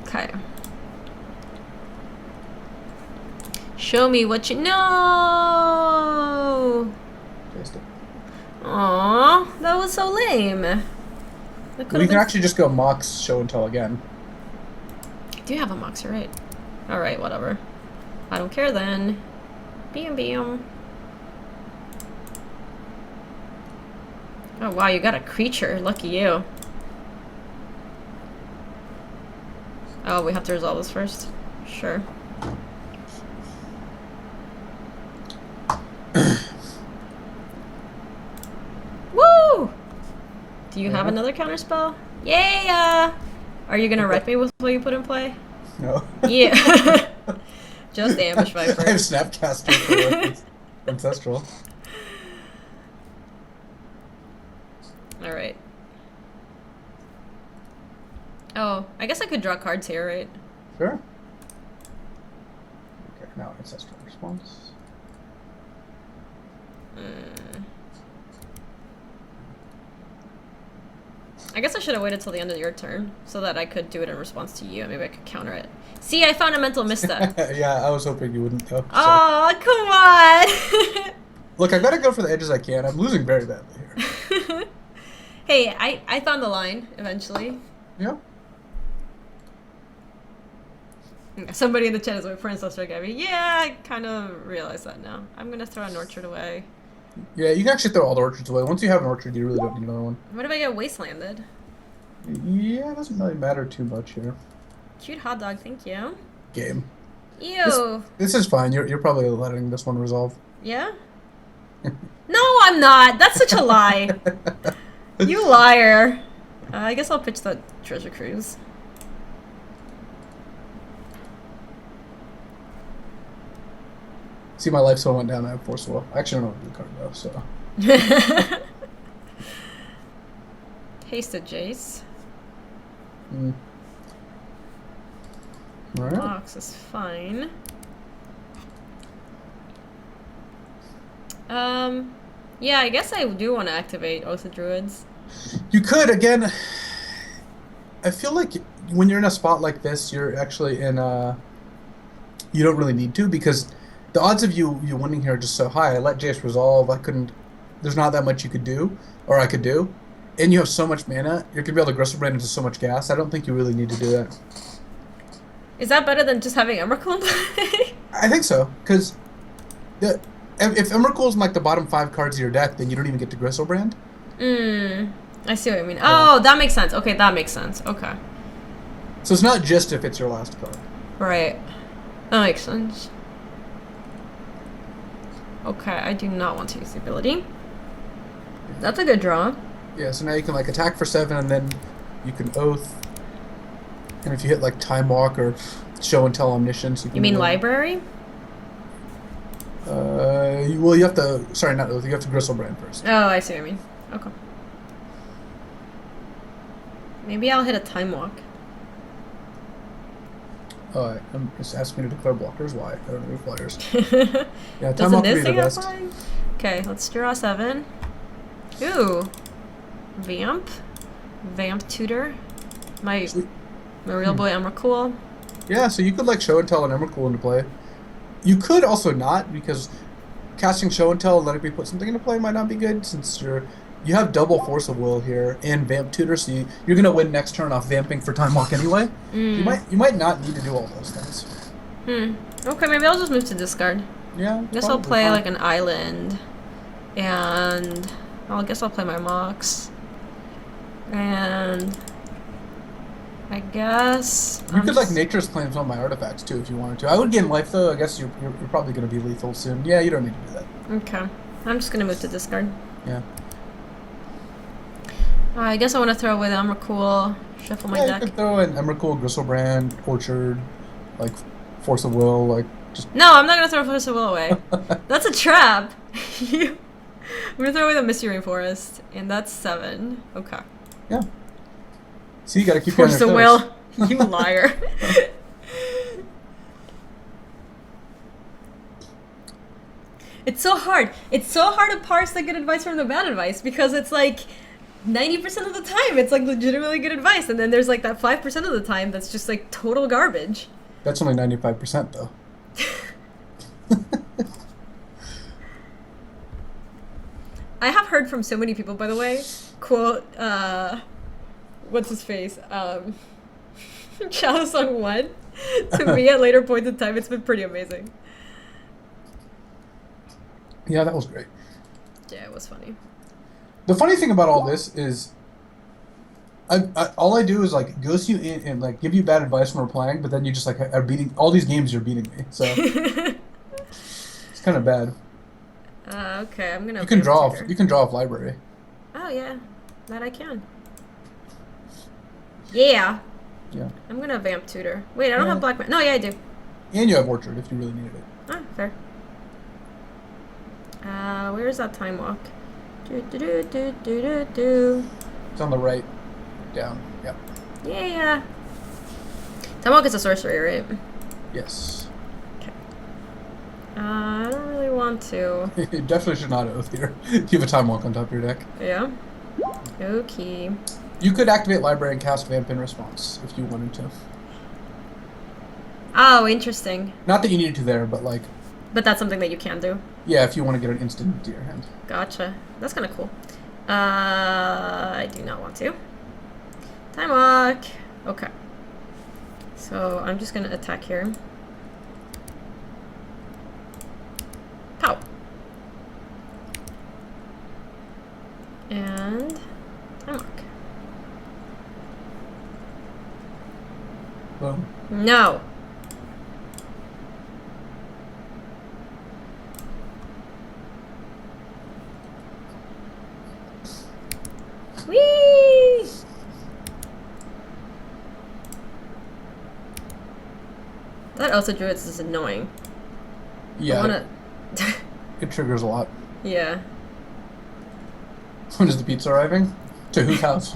Okay. Show me what you know. Taste it. Aww, that was so lame. Well, you can actually just go Mox show and tell again. I do have a Mox, you're right. Alright, whatever. I don't care then. Bam. Oh wow, you got a creature. Lucky you. Oh, we have to resolve this first? Sure. Woo! Do you have another counterspell? Yeah! Are you gonna wreck me with what you put in play? No. Yeah. Just ambush viper. I have Snapcaster for Ancestral. Alright. Oh, I guess I could draw cards here, right? Sure. Okay, now Ancestral response. I guess I should have waited till the end of your turn so that I could do it in response to you and maybe I could counter it. See, I found a mental misstep. Yeah, I was hoping you wouldn't though. Oh, come on! Look, I gotta go for the edges I can. I'm losing very badly here. Hey, I found the line eventually. Yeah. Somebody in the chat is my princess, right, Gaby? Yeah, I kind of realize that now. I'm gonna throw an orchard away. Yeah, you can actually throw all the orchards away. Once you have an orchard, you really don't need another one. What if I get wastelanded? Yeah, it doesn't really matter too much here. Cute hot dog, thank you. Game. Ew. This is fine. You're probably letting this one resolve. Yeah? No, I'm not. That's such a lie. You liar. I guess I'll pitch the treasure cruise. See, my life soul went down. I have Force Will. I actually don't know what the card though, so. Hasted Jace. Alright. Box is fine. Yeah, I guess I do want to activate Oath of Druids. You could, again, I feel like when you're in a spot like this, you're actually in a... You don't really need to, because the odds of you winning here are just so high. I let Jace resolve. I couldn't... There's not that much you could do, or I could do. And you have so much mana, you're going to be able to Griseloath into so much gas. I don't think you really need to do that. Is that better than just having Emrakul in play? I think so, because if Emrakul is like the bottom 5 cards of your deck, then you don't even get to Griseloath. I see what you mean. Oh, that makes sense. Okay, that makes sense. Okay. So it's not just if it's your last card. Right. That makes sense. Okay, I do not want to use the ability. That's a good draw. Yeah, so now you can like attack for 7 and then you can Oath. And if you hit like Time Walk or Show and Tell Omniscience, you can... You mean library? Well, you have to... Sorry, not Oath. You have to Griseloath first. Oh, I see what you mean. Okay. Maybe I'll hit a Time Walk. Oh, it's asking me to declare blockers. Why? I don't know your flyers. Yeah, time Doesn't off would be this the thing have best. flying? Okay, let's draw 7. Ooh. Vamp. Vamp tutor. My real boy Emrakul. Yeah, so you could like show and tell and Emrakul into play. You could also not, because casting show and tell and letting me put something into play might not be good, since you have double force of will here and vamp tutor, so you're gonna win next turn off vamping for time walk anyway. You might not need to do all those things. Okay, maybe I'll just move to discard. Yeah. Guess I'll play like an island, and I guess I'll play my Mox, and I guess You could like nature's claims on my artifacts too if you wanted to. I would gain life though. I guess you're probably gonna be lethal soon. Yeah, you don't need to do that. Okay, I'm just gonna move to discard. Yeah. I guess I want to throw away the Emrakul, shuffle my Yeah, deck. you could throw in Emrakul, Griselbrand, Orchard, like Force of Will, like just. No, I'm not gonna throw Force of Will away. That's a trap. I'm gonna throw away the Misty Rainforest, and that's 7. Okay. Yeah. See, you gotta keep Force you of on your toes. Will. You liar. It's so hard. It's so hard to parse the good advice from the bad advice, because it's like 90% of the time it's like legitimately good advice, and then there's like that 5% of the time that's just like total garbage. That's only 95% though. I have heard from so many people, by the way, quote, what's his face? Shadow Song 1 to me at later points in time. It's been pretty amazing. Yeah, that was great. Yeah, it was funny. The funny thing about all this is, all I do is like ghost you in and like give you bad advice when we're playing, but then you just like are beating all these games. You're beating me, so it's kind of bad. Okay, I'm gonna. You can draw off. You can draw off library. Oh yeah, that I can. Yeah. Yeah. I'm gonna vamp tutor. Wait, I don't have black. No, yeah, I do. And you have orchard if you really needed it. Ah, fair. Where is that time walk? It's on the right, down. Yeah. Yeah. Time walk is a sorcery, right? Yes. Okay. I don't really want to. You definitely should not oath here. You have a time walk on top of your deck. Yeah. Okay. You could activate library and cast vamp in response if you wanted to. Oh, interesting. Not that you needed to there, but like. But that's something that you can do. Yeah, if you want to get an instant into your hand. Gotcha. That's kind of cool. I do not want to. Time walk. Okay. So I'm just gonna attack here. Pow. And time walk. Boom. No. Whee! That also druids is annoying. Yeah. I wanna... It triggers a lot. Yeah. When is the pizza arriving? To whose house?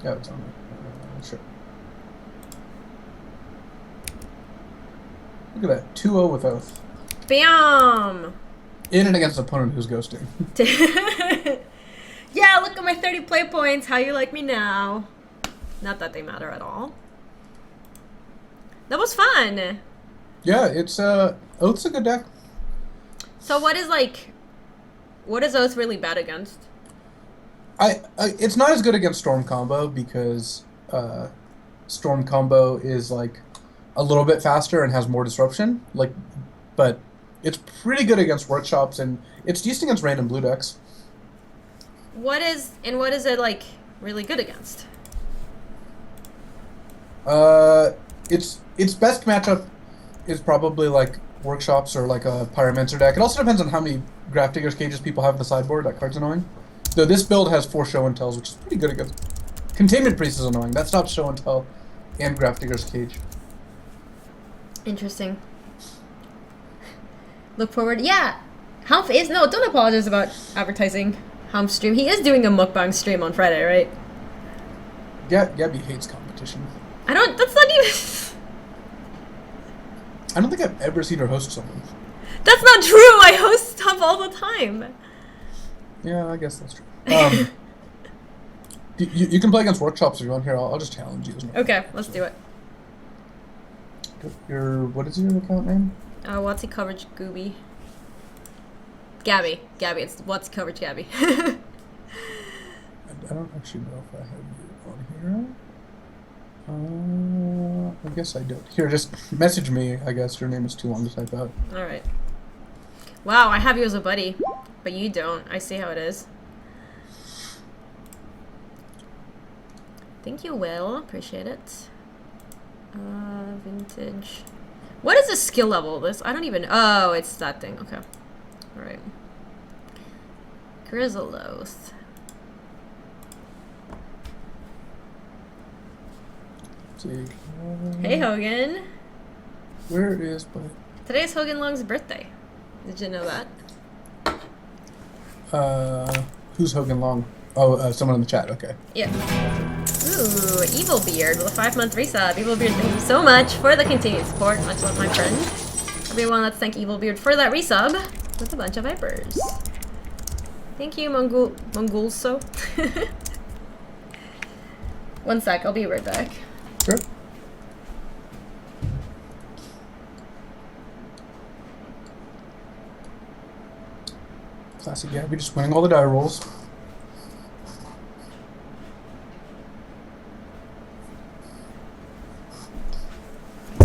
Yeah, it's on me. Sure. Look at that. 2-0 with oath. Bam! In and against an opponent who's ghosting. Yeah, look at my 30 play points. How you like me now? Not that they matter at all. That was fun. Yeah, it's Oath's a good deck. So what is Oath really bad against? It's not as good against Storm Combo because Storm Combo is like a little bit faster and has more disruption. But it's pretty good against workshops, and it's decent against random blue decks. What is it like really good against? Its best matchup is probably like workshops or like a Pyromancer deck. It also depends on how many Grafdigger's Cages people have in the sideboard. That card's annoying. Though this build has 4 Show and Tells, which is pretty good against. Containment Priest is annoying. That stops Show and Tell and Grafdigger's Cage. Interesting. Look forward. Yeah. Humph is... No, don't apologize about advertising Humph's stream. He is doing a mukbang stream on Friday, right? Gaby hates competition. That's not even... I don't think I've ever seen her host something. That's not true! I host stuff all the time! Yeah, I guess that's true. You can play against workshops if you want. Here, I'll just challenge you. Okay, let's do it. What is your account name? What's coverage Gaby? Gaby, it's what's coverage Gaby. I don't actually know if I have you on here. I guess I don't. Here, just message me. I guess your name is too long to type out. Alright. Wow, I have you as a buddy, but you don't. I see how it is. Thank you, Will. Appreciate it. Vintage. What is the skill level of this? I don't even... Oh, it's that thing. Okay. Alright. Griseloath. Hey, Hogan. Where is my... Today's Hogan Long's birthday. Did you know that? Who's Hogan Long? Oh, someone in the chat. Okay. Yeah. Ooh, Evil Beard with a 5-month resub. Evil Beard, thank you so much for the continued support. Much love, my friend. Everyone, let's thank Evil Beard for that resub with a bunch of vipers. Thank you, Mongulso. One sec, I'll be right back. Sure. Classic Gaby, just winning all the die rolls.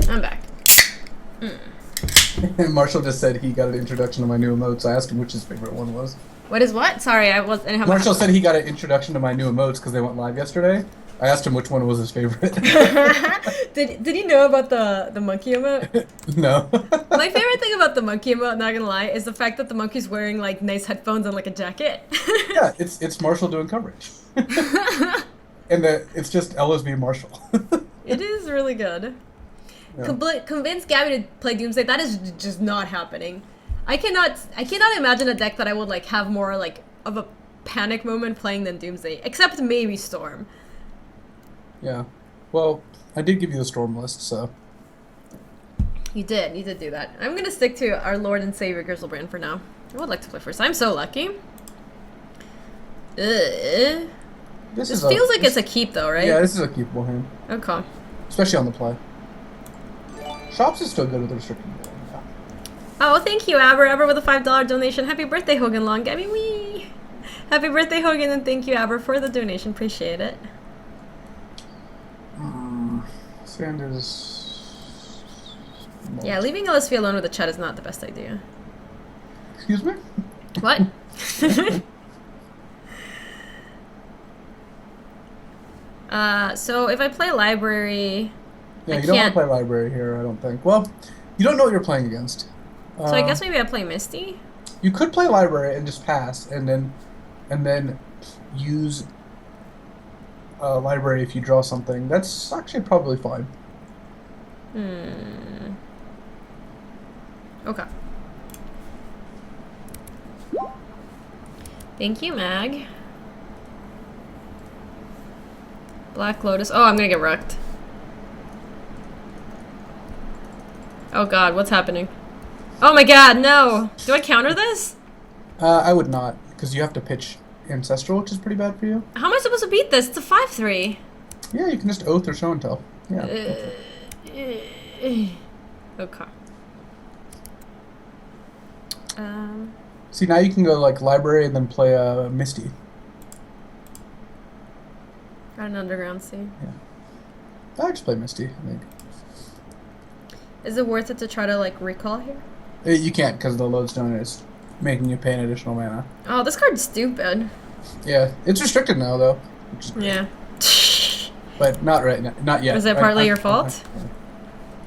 I'm back. Marshall just said he got an introduction to my new emotes. I asked him which his favorite one was. What is what? Sorry, I didn't have Marshall said he got an introduction to my new emotes because they went live yesterday. I asked him which one was his favorite. Did he know about the monkey emote? No. My favorite thing about the monkey emote, not gonna lie, is the fact that the monkey's wearing like nice headphones and like a jacket. Yeah, it's Marshall doing coverage. And it's just LSV Marshall. It is really good. Yeah. Convince Gaby to play Doomsday. That is just not happening. I cannot imagine a deck that I would like have more like of a panic moment playing than Doomsday, except maybe Storm. Yeah. Well, I did give you the Storm list, so. You did do that. I'm gonna stick to our Lord and Savior Griselbrand for now. I would like to play first. I'm so lucky. This feels like it's a keep though, right? Yeah, this is a keepable hand. Okay. Especially on the play. Shops is still good with the restricted board. Yeah. Oh, thank you, Aber with a $5 donation. Happy birthday, Hogan Long. Gaby, wee! Happy birthday, Hogan, and thank you, Aber, for the donation. Appreciate it. Sanders. Yeah, leaving LSV alone with the chat is not the best idea. Excuse me? What? So if I play library... Yeah, you don't want to play library here, I don't think. Well, you don't know what you're playing against. So I guess maybe I play Misty? You could play library and just pass, and then use library if you draw something. That's actually probably fine. Okay. Thank you, Mag. Black Lotus. Oh, I'm gonna get wrecked. Oh god, what's happening? Oh my god, no! Do I counter this? I would not, because you have to pitch Ancestral, which is pretty bad for you. How am I supposed to beat this? It's a 5-3. Yeah, you can just Oath or Show and Tell. Yeah. Okay. See, now you can go like library and then play Misty. Got an Underground Sea. Yeah. I just play Misty, I think. Is it worth it to try to like recall here? You can't, because the lodestone is making you pay an additional mana. Oh, this card's stupid. Yeah, it's restricted now though. Which is great. Yeah. But not right now. Not yet. Is it partly your fault?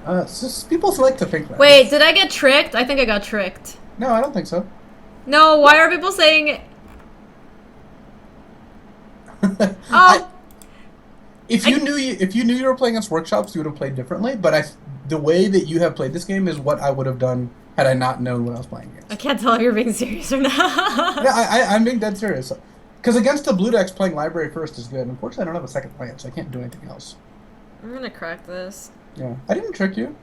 It's just, people like to think that. Wait, did I get tricked? I think I got tricked. No, I don't think so. No, why are people saying... Oh! If you knew you were playing against workshops, you would have played differently. But the way that you have played this game is what I would have done had I not known what I was playing against. I can't tell if you're being serious or not. Yeah, I'm being dead serious. Because against the blue decks, playing library first is good. Unfortunately, I don't have a second land, so I can't do anything else. I'm gonna crack this. Yeah, I didn't trick you.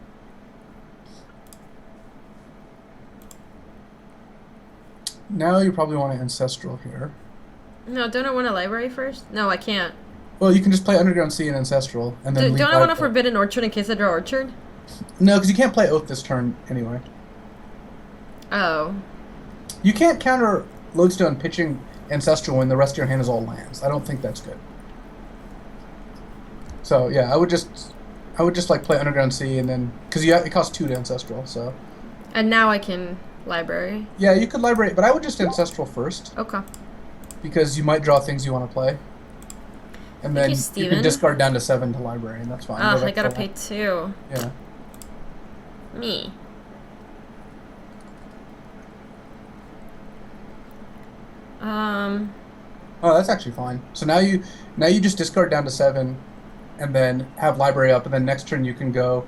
Now you probably want an Ancestral here. No, don't I want a library first? No, I can't. Well, you can just play Underground Sea and Ancestral, and then Don't I want a Forbidden Orchard in case I draw Orchard? No, because you can't play Oath this turn anyway. Oh. You can't counter Lodestone pitching Ancestral when the rest of your hand is all lands. I don't think that's good. So yeah, I would just like play Underground Sea and then because it costs 2 to Ancestral. So. And now I can library. Yeah, you could library, but I would just Ancestral first. Okay. Because you might draw things you want to play. And then you can discard down to 7 to library, and that's fine. Oh, I gotta pay 2. Yeah. Me. Oh, that's actually fine. So now you just discard down to 7, and then have library up, and then next turn you can go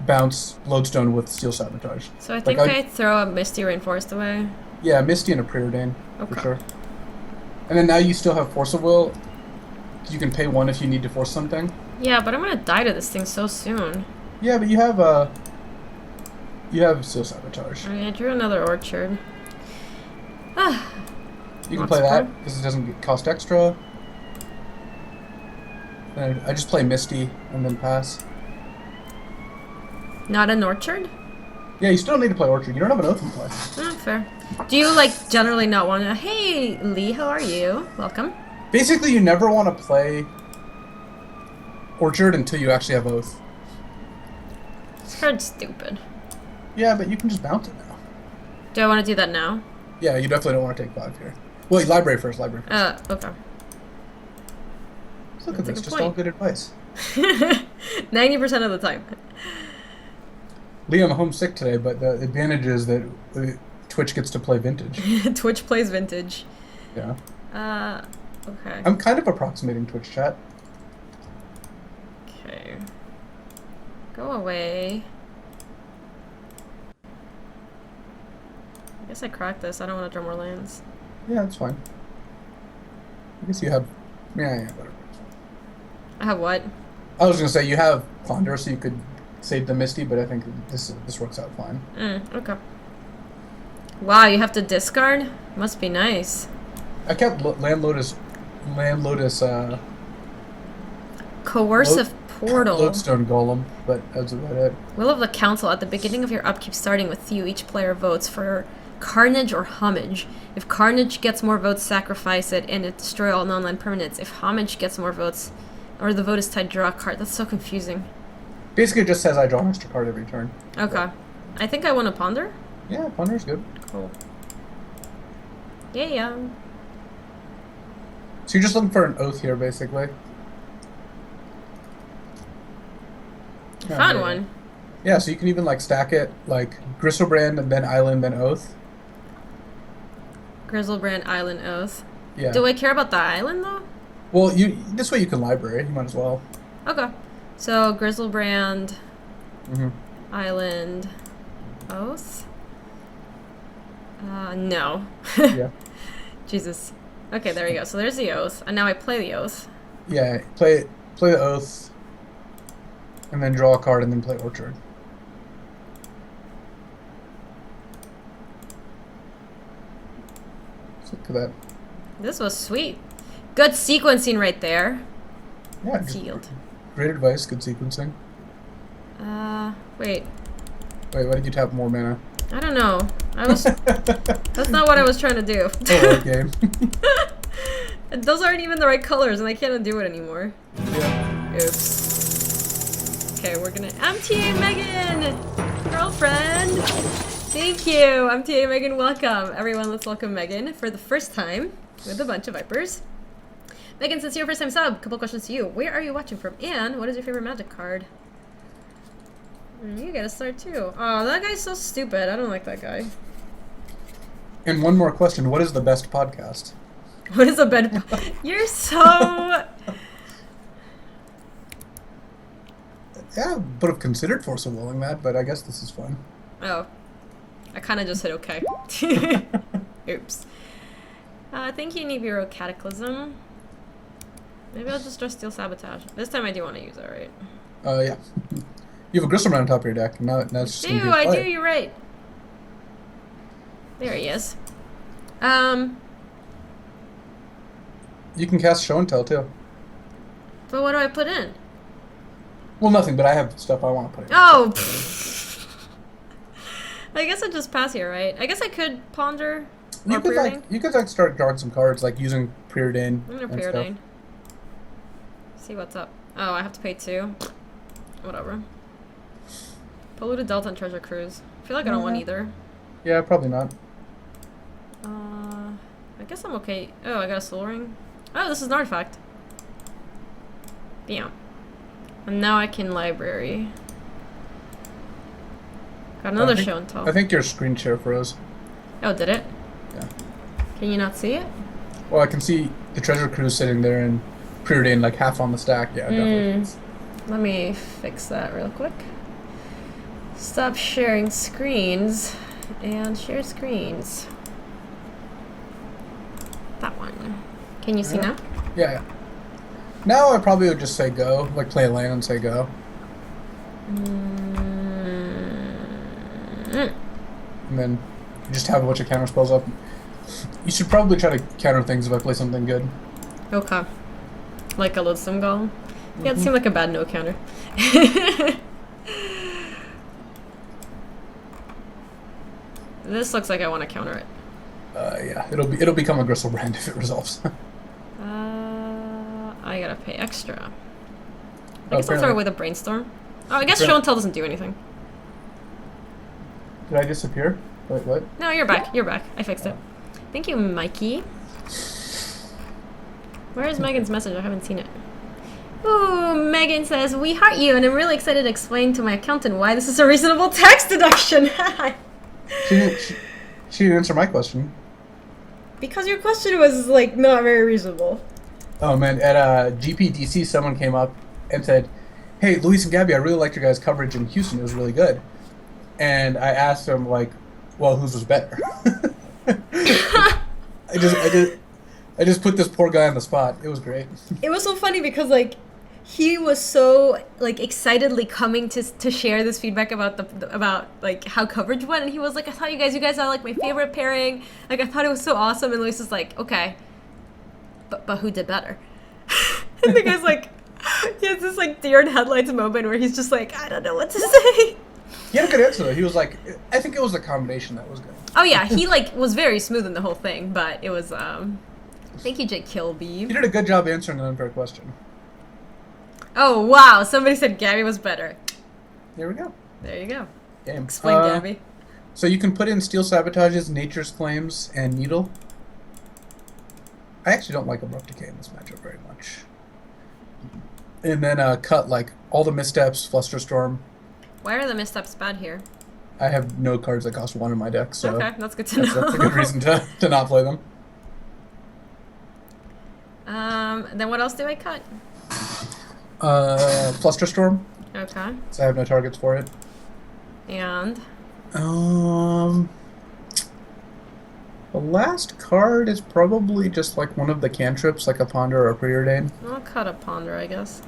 bounce Lodestone with Steel Sabotage. So I think I throw a Misty Rainforest away. Yeah, Misty and a Preordain, for sure. And then now you still have Force of Will. You can pay 1 if you need to force something. Yeah, but I'm gonna die to this thing so soon. Yeah, but you have Steel Sabotage. I drew another Orchard. You can play that because it doesn't cost extra. And I just play Misty and then pass. Not an Orchard? Yeah, you still need to play Orchard. You don't have an Oath in play. Fair. Do you generally not want to? Hey, Lee, how are you? Welcome. Basically, you never want to play Orchard until you actually have Oath. This card's stupid. Yeah, but you can just bounce it now. Do I want to do that now? Yeah, you definitely don't want to take 5 here. Well, library first, library first. Okay. Look at this, just all good advice. 90% of the time. Lee, I'm homesick today, but the advantage is that Twitch gets to play Vintage. Twitch plays Vintage. Yeah. Okay. I'm kind of approximating Twitch chat. Okay. Go away. I guess I cracked this. I don't want to draw more lands. Yeah, that's fine. I guess you have... Yeah, whatever. I have what? I was going to say you have Ponder, so you could save the Misty, but I think this works out fine. Okay. Wow, you have to discard? Must be nice. I kept Land Lotus Coercive Portal. Lodestone Golem, but that's about it. Will of the Council. At the beginning of your upkeep, starting with you, each player votes for Carnage or Homage. If Carnage gets more votes, sacrifice it, and it destroy all non-land permanents. If Homage gets more votes, or the vote is tied, draw a card. That's so confusing. Basically, it just says I draw an extra card every turn. Okay. But I think I want to Ponder. Yeah, Ponder's good. Cool. Yeah. So you're just looking for an Oath here, basically. Found one. Yeah, so you can even stack it Griseloath and then Island, then Oath. Griseloath, Island, Oath. Yeah. Do I care about the island though? Well, this way you can library. You might as well. Okay. So Griseloath, Mm-hmm. Island, Oath. No. Yeah. Jesus. Okay, there we go. So there's the Oath, and now I play the Oath. Yeah, play the Oath, and then draw a card, and then play Orchard. Let's look at that. This was sweet. Good sequencing right there. Yeah, Field. Great advice. Good sequencing. Wait. Wait, why did you tap more mana? I don't know. That's not what I was trying to do. Oh, game. Those aren't even the right colors, and I can't undo it anymore. Yeah. Oops. Okay, we're gonna MTA Megan! Girlfriend! Thank you! MTA Megan, welcome! Everyone, let's welcome Megan for the first time with a bunch of Vipers. Megan, since you're your first time sub, couple questions to you. Where are you watching from? And what is your favorite Magic card? You gotta start too. Oh, that guy's so stupid. I don't like that guy. And one more question. What is the best podcast? What is a bed? You're so... Yeah, would have considered Force of Willing that, but I guess this is fun. Oh. I kind of just hit okay. Oops. I think you need Bureau Cataclysm. Maybe I'll just draw Steel Sabotage. This time I do want to use it, right? Yeah. You have a Griseloath on top of your deck. Now it's just gonna be a I play. do, you're right. There he is. You can cast Show and Tell, too. But what do I put in? Well, nothing, but I have stuff I want to put in. Oh! I guess I just pass here, right? I guess I could Ponder or Preordain. You could start drawing some cards, like using Preordain. I'm gonna Preordain. See what's up. Oh, I have to pay 2. Whatever. Polluted Delta and Treasure Cruise. I feel like I don't want either. Yeah, probably not. I guess I'm okay. Oh, I got a Soul Ring. Oh, this is an artifact. Bam. And now I can library. Got another Show and Tell. I think your screen share froze. Oh, did it? Yeah. Can you not see it? Well, I can see the Treasure Cruise sitting there and Preordain like half on the stack. Yeah, definitely. Let me fix that real quick. Stop sharing screens and share screens. That one. Can you see now? Yeah. Now I probably would just say go, like play a land and say go. And then you just have a bunch of counter spells up. You should probably try to counter things if I play something good. Okay. Like a Loathsome Golem? Yeah, it seemed like a bad no counter. This looks like I want to counter it. Yeah, it'll become a Griselbrand if it resolves. I gotta pay extra. I guess I'll start with a Brainstorm. Oh, I guess Show and Tell doesn't do anything. Did I disappear? Wait, what? No, you're back. You're back. I fixed it. Thank you, Mikey. Where is Megan's message? I haven't seen it. Ooh, Megan says, we heart you, and I'm really excited to explain to my accountant why this is a reasonable tax deduction. She didn't answer my question. Because your question was, like, not very reasonable. Oh, man. At GPDC, someone came up and said, hey, Luis and Gaby, I really liked your guys' coverage in Houston. It was really good. And I asked them, like, well, whose was better? I just put this poor guy on the spot. It was great. It was so funny because, like, he was so, like, excitedly coming to share this feedback about like how coverage went, and he was like, I thought you guys are like my favorite pairing. Like, I thought it was so awesome. And Luis was like, okay, but who did better? And the guy's like, he has this like deer in headlights moment where he's just like, I don't know what to say. He had a good answer though. He was like, I think it was the combination that was good. Oh yeah, he like was very smooth in the whole thing, but it was thank you, Jake Kilby. You did a good job answering an unfair question. Oh wow, somebody said Gaby was better. There we go. There you go. Game. Explain, Gaby. So you can put in Steel Sabotages, Nature's Claims, and Needle. I actually don't like Abrupt Decay in this matchup very much. And then cut like all the Missteps, Flusterstorm. Why are the Missteps bad here? I have no cards that cost 1 in my deck, so okay, that's good to know. That's a good reason to not play them. Then what else do I cut? Flusterstorm. Okay. So I have no targets for it. And? The last card is probably just like one of the cantrips, like a Ponder or a Preordain. I'll cut a Ponder, I guess.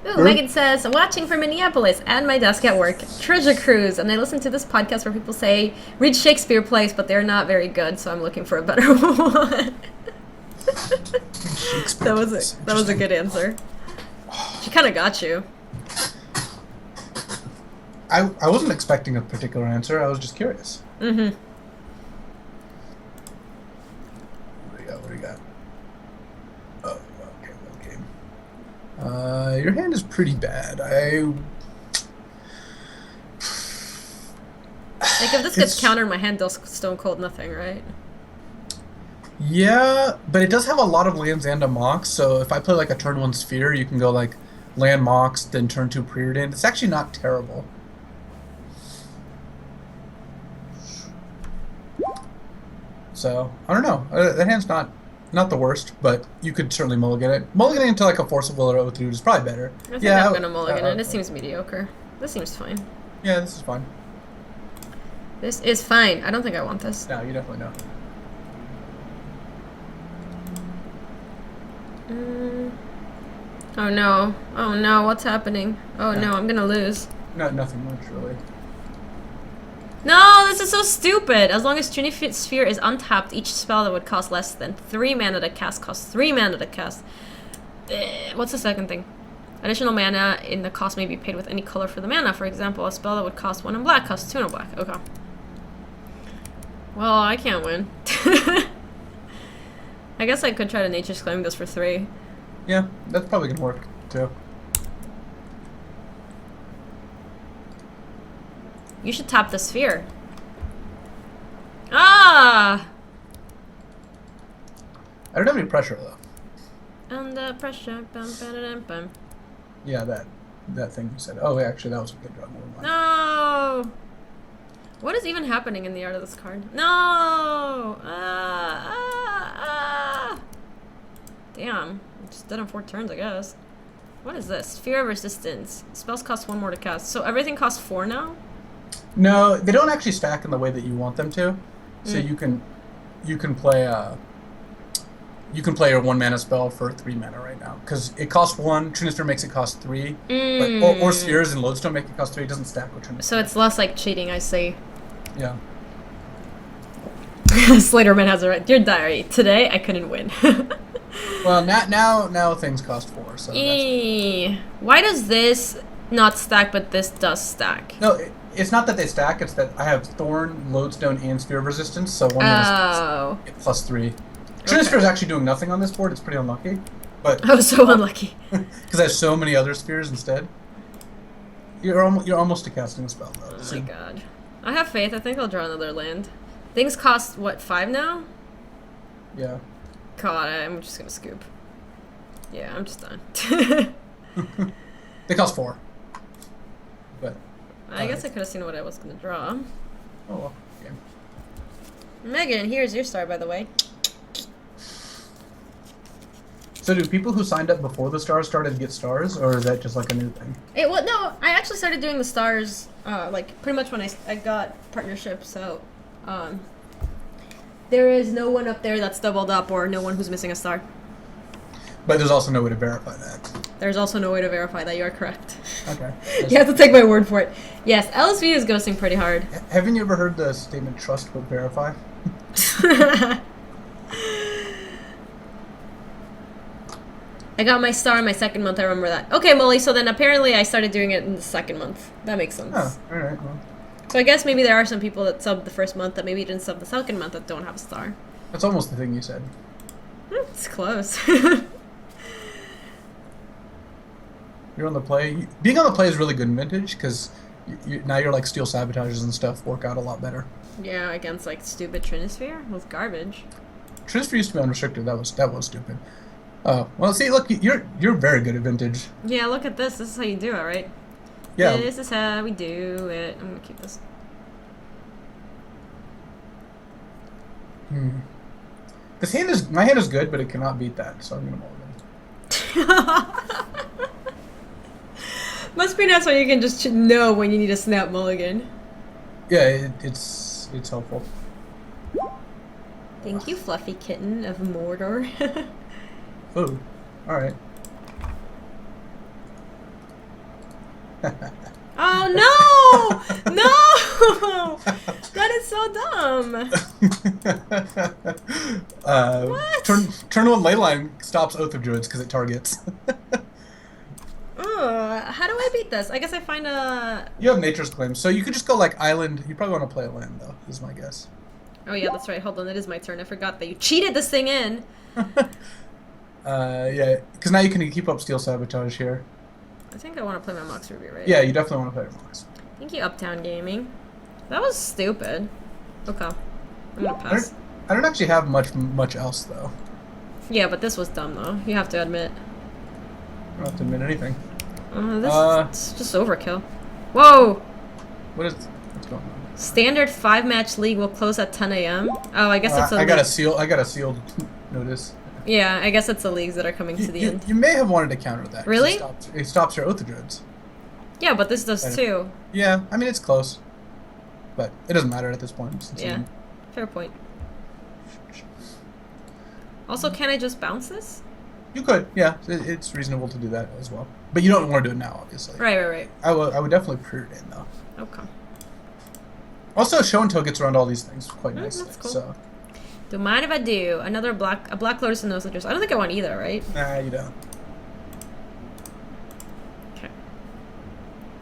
Ooh, Megan says, watching from Minneapolis at my desk at work, Treasure Cruise, and I listen to this podcast where people say, read Shakespeare plays, but they're not very good, so I'm looking for a better one. That was a good answer. She kind of got you. I wasn't expecting a particular answer. I was just curious. Mm-hmm. What do you got? Oh, okay. Your hand is pretty bad. Like, if this gets countered, my hand does Stone Cold nothing, right? Yeah, but it does have a lot of lands and a Mox, so if I play like a turn 1 Sphere, you can go like land Mox, then turn 2 Preordain. It's actually not terrible. So, I don't know. That hand's not the worst, but you could certainly mulligan it. Mulliganing into like a Force of Will or Oath Root is probably better. I think I'm going to mulligan it. It seems mediocre. This seems fine. Yeah, this is fine. This is fine. I don't think I want this. No, you definitely don't. Oh no. Oh no, what's happening? Oh no, I'm gonna lose. Nothing much, really. No, this is so stupid. As long as Trinity Sphere is untapped, each spell that would cost less than 3 mana to cast costs 3 mana to cast. What's the second thing? Additional mana in the cost may be paid with any color for the mana. For example, a spell that would cost 1 in black costs 2 in black. Okay. Well, I can't win. I guess I could try to Nature's Claim this for 3. Yeah, that's probably gonna work, too. You should tap the sphere. Ah! I don't have any pressure, though. Under pressure. Bum, ba-da-dum, bum. Yeah, that thing you said. Oh, yeah, actually, that was a good draw. Never mind. No! What is even happening in the art of this card? No! Damn. I'm just dead on 4 turns, I guess. What is this? Sphere of Resistance. Spells cost 1 more to cast. So everything costs 4 now? No, they don't actually stack in the way that you want them to. So you can play your 1 mana spell for 3 mana right now, because it costs 1. Trinister makes it cost 3, or Spheres and Lodestone make it cost 3. It doesn't stack with Trinister. So it's less like cheating, I see. Yeah. Slaterman has a right. Dear Diary, today I couldn't win. Well, now things cost 4. So why does this not stack, but this does stack? No, it's not that they stack. It's that I have Thorn, Lodestone, and Sphere of Resistance. So 1 mana plus 3. Trinister is actually doing nothing on this board. It's pretty unlucky. But I was so unlucky. Because I have so many other spheres instead. You're almost to casting a spell, though. Oh my god. I have faith. I think I'll draw another land. Things cost, what, 5 now? Yeah. God, I'm just gonna scoop. Yeah, I'm just done. They cost 4. But I guess I could have seen what I was gonna draw. Oh well. Yeah. Megan, here's your star, by the way. So do people who signed up before the stars started get stars, or is that just like a new thing? Well, no, I actually started doing the stars, like, pretty much when I got partnership, so, there is no one up there that's doubled up, or no one who's missing a star. But there's also no way to verify that. There's also no way to verify that. You are correct. Okay. You have to take my word for it. Yes, LSV is ghosting pretty hard. Haven't you ever heard the statement, trust but verify? I got my star in my 2nd month, I remember that. Okay, Molly, so then apparently I started doing it in the 2nd month. That makes sense. Oh, alright, well. So I guess maybe there are some people that subbed the 1st month that maybe didn't sub the 2nd month that don't have a star. That's almost the thing you said. It's close. You're on the play. Being on the play is really good in Vintage, because now you're like Steel Sabotages and stuff work out a lot better. Yeah, against like stupid Trinisphere with garbage. Trinisphere used to be unrestricted. That was stupid. Oh, well, see, look, you're very good at Vintage. Yeah, look at this. This is how you do it, right? Yeah. This is how we do it. I'm gonna keep this. My hand is good, but it cannot beat that, so I'm gonna mulligan. Must be nice when you can just know when you need a snap mulligan. Yeah, it's helpful. Thank you, Fluffy Kitten of Mordor. Oh, alright. Oh no! No! That is so dumb. What? Turn 1 Leyline stops Oath of Druids because it targets. How do I beat this? I guess I find a... You have Nature's Claim, so you could just go like Island. You probably want to play a land, though, is my guess. Oh yeah, that's right. Hold on, it is my turn. I forgot that you cheated this thing in. Yeah, because now you can keep up Steel Sabotage here. I think I want to play my Mox Ruby, right? Yeah, you definitely want to play your Mox. Thank you, Uptown Gaming. That was stupid. Okay. I'm gonna pass. I don't actually have much else, though. Yeah, but this was dumb, though. You have to admit. I don't have to admit anything. This is just overkill. Whoa! What's going on? Standard 5-match league will close at 10 a.m. Oh, I guess it's a I got a sealed notice. Yeah, I guess it's the leagues that are coming to the end. You may have wanted to counter that. Really? It stops your Oath of Druids. Yeah, but this does too. Yeah, I mean, it's close. But it doesn't matter at this point. Yeah, fair point. Also, can I just bounce this? You could, yeah. It's reasonable to do that as well. But you don't want to do it now, obviously. Right. I would definitely preordain, though. Okay. Also, show and tell gets around all these things quite nicely. That's cool. So. Don't mind if I do. A black lotus and no citrus. I don't think I want either, right? Nah, you don't. Okay.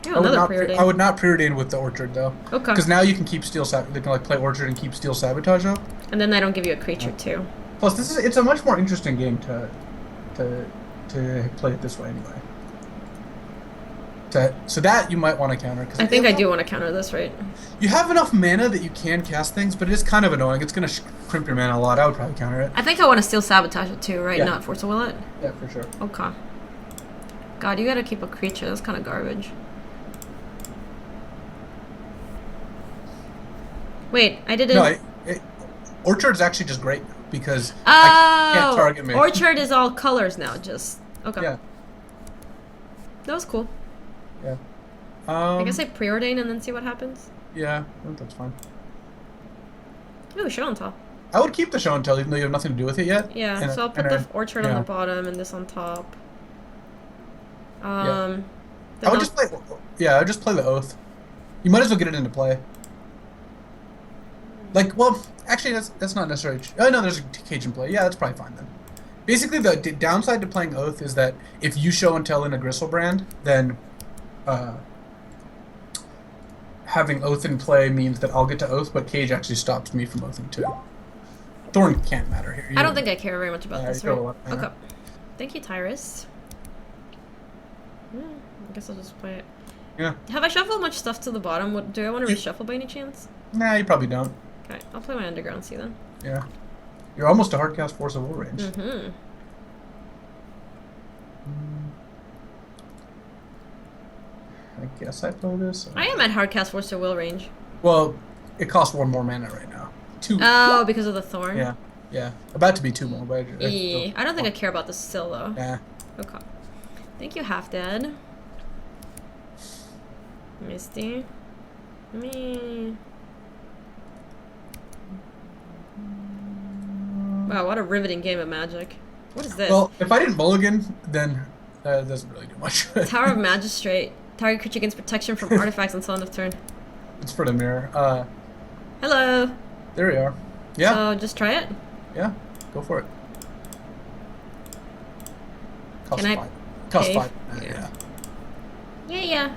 Oh, another preordain. I would not preordain with the orchard though. Okay. Because now you can keep steel. They can like play orchard and keep steel sabotage up. And then they don't give you a creature too. Plus, it's a much more interesting game to play it this way anyway. So that you might want to counter. I think I do want to counter this, right? You have enough mana that you can cast things, but it is kind of annoying. It's going to crimp your mana a lot. I would probably counter it. I think I want to steal sabotage it too, right? Yeah. Not force a will it. Yeah, for sure. Okay. God, you gotta keep a creature. That's kind of garbage. Wait, I didn't. No, Orchard's actually just great because I can't target me. Orchard is all colors now. Just okay. Yeah. That was cool. Yeah. I guess I preordain and then see what happens. Yeah, I think that's fine. Ooh, show and tell. I would keep the show and tell even though you have nothing to do with it yet. Yeah, so I'll put the orchard on the bottom and this on top. I would just play. Yeah, I would just play the oath. You might as well get it into play. Like, well, actually, that's not necessarily. Oh no, there's a Cajun play. Yeah, that's probably fine then. Basically, the downside to playing oath is that if you show and tell in a Griseloath, then having oath in play means that I'll get to oath, but Cage actually stops me from oathing too. Thorn can't matter here. I don't think I care very much about this, right? Yeah. Okay. Thank you, Tyrus. I guess I'll just play it. Yeah. Have I shuffled much stuff to the bottom? Do I want to reshuffle by any chance? Nah, you probably don't. Okay, I'll play my underground sea then. Yeah. You're almost a hardcast Force of Will range. Mm-hmm. I guess I play this. I am at hardcast Force of Will range. Well, it costs 1 more mana right now. 2. Oh, because of the thorn? Yeah. About to be 2 more, but I don't think I care about this still, though. Yeah. Okay. Thank you, Half Dead. Misty. Me. Wow, what a riveting game of Magic. What is this? Well, if I didn't mulligan, then it doesn't really do much. Tower of Magistrate. Target creature gains protection from artifacts until end of turn. It's for the mirror. Hello. There we are. Yeah. So just try it? Yeah, go for it. Cost Can I 5. Cost pay? 5. Yeah. Yeah.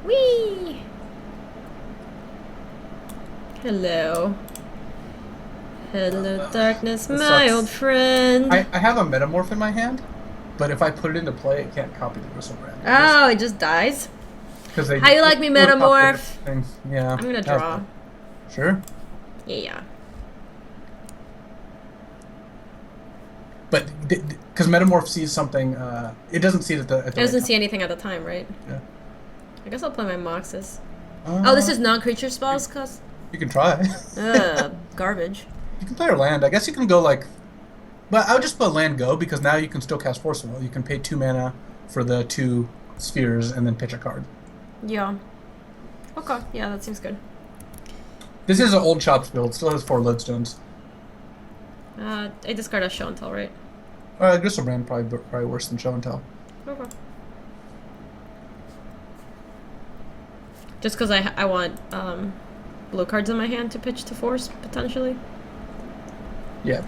Whee! Hello. Hello, darkness, my old friend. I have a Metamorph in my hand, but if I put it into play, it can't copy the Griseloath. Oh, it just dies? They How you like me, Metamorph? Yeah. I'm gonna draw. Sure. Yeah. But because Metamorph sees something, it doesn't see it at the It doesn't see anything at the time, right? Yeah. I guess I'll play my Moxus. Oh, this is non-creature spells, cuz? You can try. Garbage. You can play your land. I guess you can go like... But I would just put land go, because now you can still cast Force of Will. You can pay 2 mana for the 2 spheres and then pitch a card. Yeah. Okay, yeah, that seems good. This is an old Chops build. It still has 4 lodestones. I discard a show and tell, right? Griselbrand probably worse than show and tell. Okay. Just because I want blue cards in my hand to pitch to force, potentially. Yeah.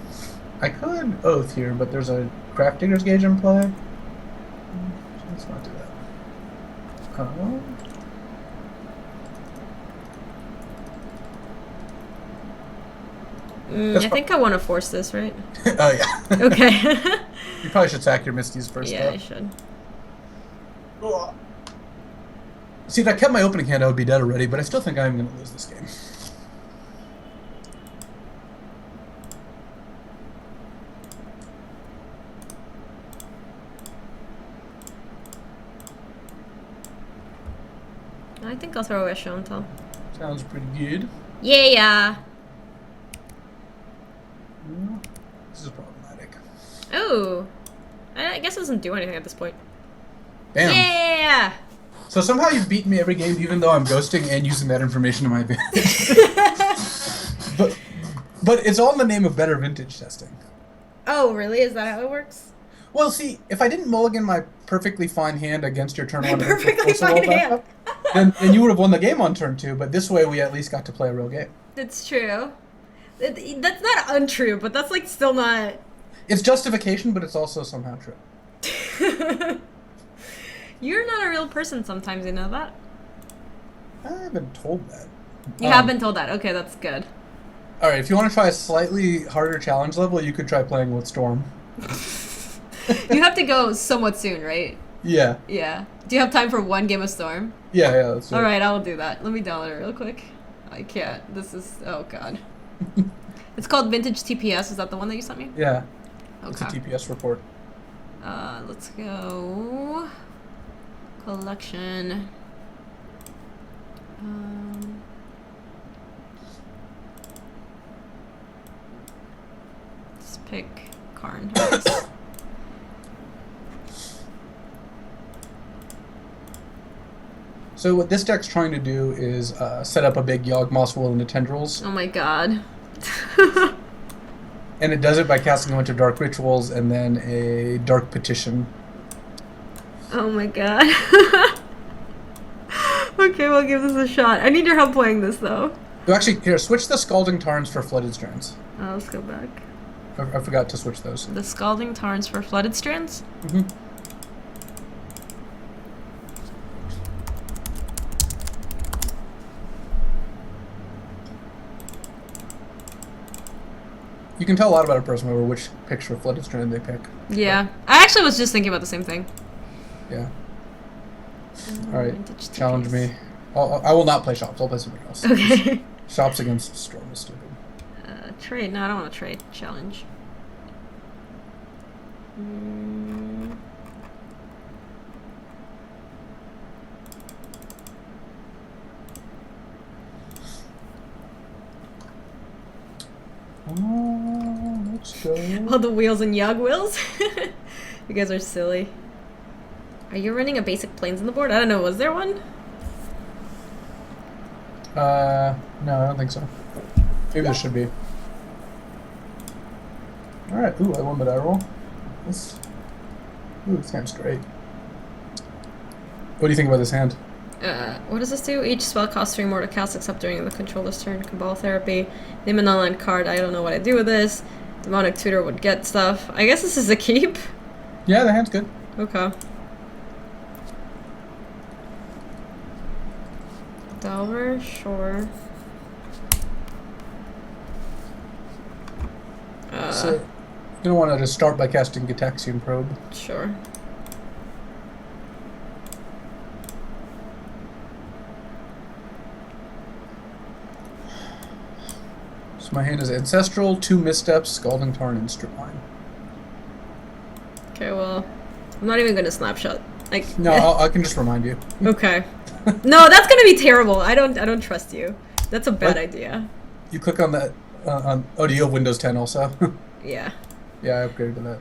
I could Oath here, but there's a Craft Digger's Gauge in play. Let's not do that. I think I want to force this, right? Oh, yeah. Okay. You probably should sack your Misties first. Yeah, though. I should. See, if I kept my opening hand, I would be dead already, but I still think I'm going to lose this game. I think I'll throw away a show and tell. Sounds pretty good. Yeah. This is problematic. Oh. I guess it doesn't do anything at this point. Damn. Yeah! So somehow you've beaten me every game, even though I'm ghosting and using that information to my advantage. but it's all in the name of better vintage testing. Oh, really? Is that how it works? Well, see, if I didn't mulligan my perfectly fine hand against your turn one with Perfectly Force of Will fine hand. backup, then you would have won the game on turn 2. But this way, we at least got to play a real game. It's true. That's not untrue, but that's like still not. It's justification, but it's also somehow true. You're not a real person sometimes, you know that? I've been told that. You have been told that. Okay, that's good. All right, if you want to try a slightly harder challenge level, you could try playing with Storm. You have to go somewhat soon, right? Yeah. Yeah. Do you have time for one game of Storm? Yeah, that's it. All right, I'll do that. Let me download it real quick. I can't. This is... Oh, God. It's called Vintage TPS. Is that the one that you sent me? Yeah. Okay. It's a TPS report. Let's go... Collection... Let's pick Karn. So what this deck's trying to do is set up a big Yawgmoth's Will into Tendrils. Oh my god. And it does it by casting a bunch of Dark Rituals and then a Dark Petition. Oh my god. Okay, we'll give this a shot. I need your help playing this, though. So actually, here, switch the Scalding Tarns for Flooded Strands. Oh, let's go back. I forgot to switch those. The Scalding Tarns for Flooded Strands? Mm-hmm. You can tell a lot about a person over which picture of Flooded Strand they pick. Yeah. I actually was just thinking about the same thing. Yeah. Alright, challenge me. I will not play Shops, I'll play something else. Okay. Shops against Storm is stupid. Trade? No, I don't want to trade. Challenge. Let's go. All the wheels and Yog wheels? You guys are silly. Are you running a basic planes on the board? I don't know. Was there one? No, I don't think so. Maybe there should be. Alright, ooh, I won the die roll. This hand's great. What do you think about this hand? What does this do? Each spell costs 3 more to cast except during the controller's turn. Cabal Therapy. Name an online card. I don't know what I do with this. Demonic Tutor would get stuff. I guess this is a keep. Yeah, the hand's good. Okay. Delver, sure. So, you're gonna want to start by casting Gitaxian Probe. Sure. So my hand is Ancestral, 2 Missteps, Scalding Tarn, and Strip Mine. Okay, well, I'm not even gonna snapshot. Like, No, I can just remind you. okay. No, that's gonna be terrible. I don't trust you. That's a bad idea. You click on that. Oh, do you have Windows 10 also? Yeah. Yeah, I upgraded to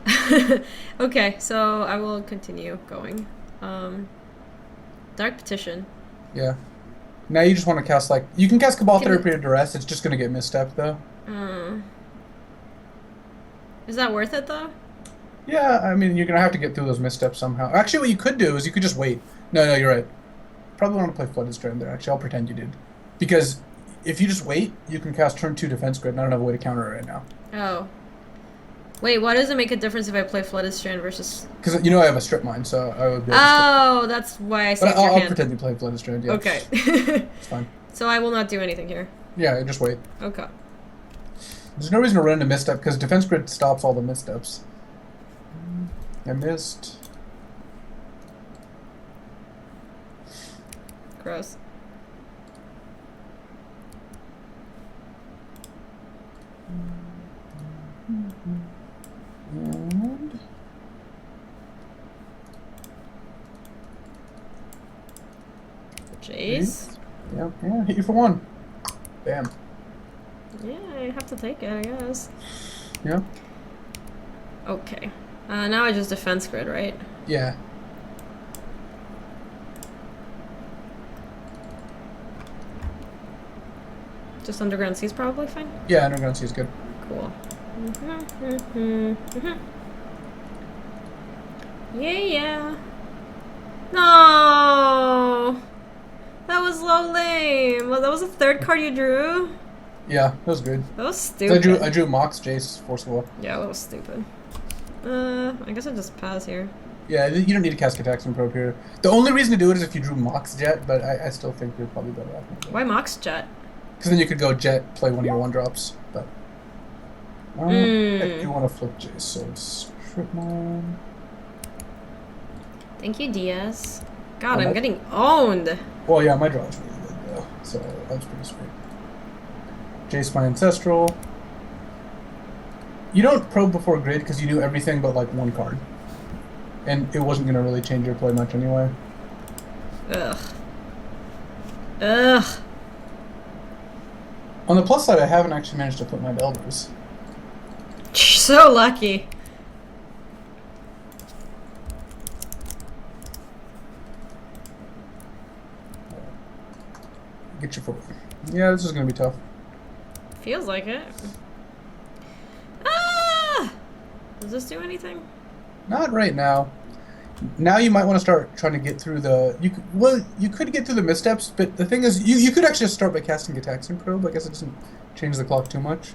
that. Okay, so I will continue going. Dark Petition. Yeah. Now you just want to cast, like... You can cast Cabal Therapy to Duress, it's just going to get misstepped, though. Is that worth it, though? Yeah, I mean, you're going to have to get through those missteps somehow. Actually, what you could do is you could just wait. No, you're right. Probably want to play Flooded Strand there. Actually, I'll pretend you did. Because if you just wait, you can cast turn 2 Defense Grid, and I don't have a way to counter it right now. Oh. Wait, why does it make a difference if I play Flooded Strand versus... Because, you know, I have a Strip Mine, so I would be able to Oh, that's why I saved But your I'll hand. pretend you play Flooded Strand, yeah. Okay. It's fine. So I will not do anything here. Yeah, just wait. Okay. There's no reason to run into misstep, because Defense Grid stops all the missteps. I missed. Gross. And... Jace? Yeah, hit you for 1. Bam. Yeah, I have to take it, I guess. Yeah? Okay. Now I just Defense Grid, right? Yeah. Just Underground Sea's probably fine? Yeah, Underground Sea is good. Cool. Yeah. No! That was low lame. Well, that was the third card you drew? Yeah, that was good. That was So stupid. I drew Mox, Jace, Forceful. Yeah, that was stupid. I guess I'll just pass here. Yeah, you don't need to cast Attacks and Probe here. The only reason to do it is if you drew Mox Jet, but I still think you're probably better off. Why Mox Jet? Because then you could go Jet, play one of your 1-drops, but... I do want to flip Jace, so Strip Mine. Thank you, Diaz. God, I'm getting owned. Well, yeah, my draw is really good, though, so that's pretty sweet. Jace my Ancestral. You don't probe before grid because you do everything but, like, one card. And it wasn't going to really change your play much anyway. Ugh. Ugh. On the plus side, I haven't actually managed to put my Delvers. So lucky. Get your 4. Yeah, this is going to be tough. Feels like it. Ah! Does this do anything? Not right now. Now you might want to start trying to get through the... You could get through the missteps, but the thing is, you could actually start by casting Attacks and Probe. I guess it doesn't change the clock too much.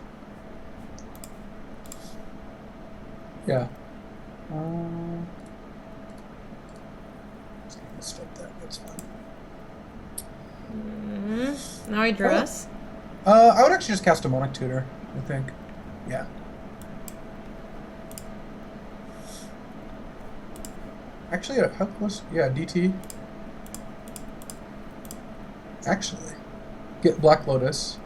Yeah. Just gonna stop that. That's fine. Now I dress. I would actually just cast Demonic Tutor, I think. Yeah. Actually, how close? Yeah, DT. Actually, get Black Lotus.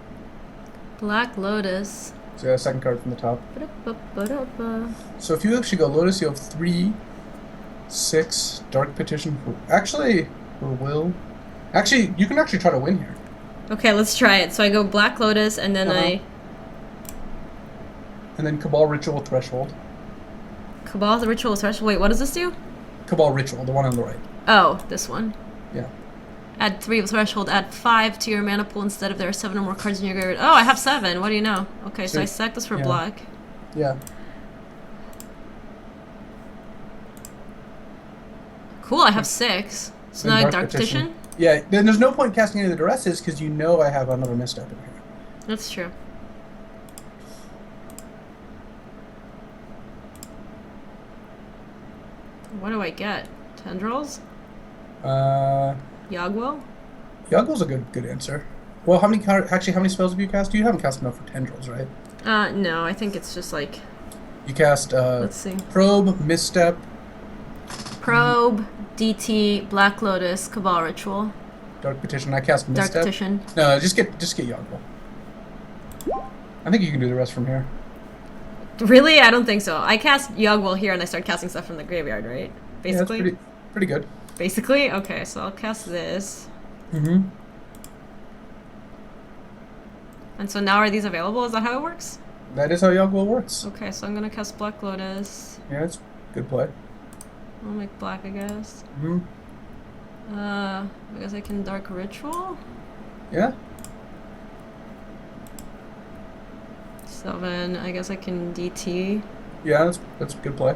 Black Lotus. So yeah, second card from the top. Ba-da-ba-ba-da-ba. So if you actually go Lotus, you have 3, 6, Dark Petition for... Actually, for Will. Actually, you can actually try to win here. Okay, let's try it. So I go Black Lotus, and then And then Cabal Ritual Threshold. Cabal the Ritual Threshold. Wait, what does this do? Cabal Ritual, the one on the right. Oh, this one. Yeah. Add 3 of Threshold, add 5 to your mana pool instead if there are 7 or more cards in your graveyard. Oh, I have 7. What do you know? Okay, so I sack this for black. Yeah. Cool, I have 6. So now I have Dark Petition? Yeah, then there's no point casting any of the Duresses because you know I have another misstep in here. That's true. What do I get? Tendrils? Yagwell? Yagwell's a good answer. Well, how many spells have you cast? You haven't cast enough for Tendrils, right? No, I think it's just like... You cast, let's see. Probe, Misstep. Probe, DT, Black Lotus, Cabal Ritual. Dark Petition. I cast Misstep. Dark Petition. No, just get Yagwell. I think you can do the rest from here. Really? I don't think so. I cast Yagwell here and I start casting stuff from the graveyard, right? Basically? Yeah, that's pretty good. Basically? Okay, so I'll cast this. Mm-hmm. And so now are these available? Is that how it works? That is how Yagwell works. Okay, so I'm gonna cast Black Lotus. Yeah, it's good play. I'll make black, I guess. Mm-hmm. I guess I can Dark Ritual? Yeah. 7, I guess I can DT. Yeah, that's good play.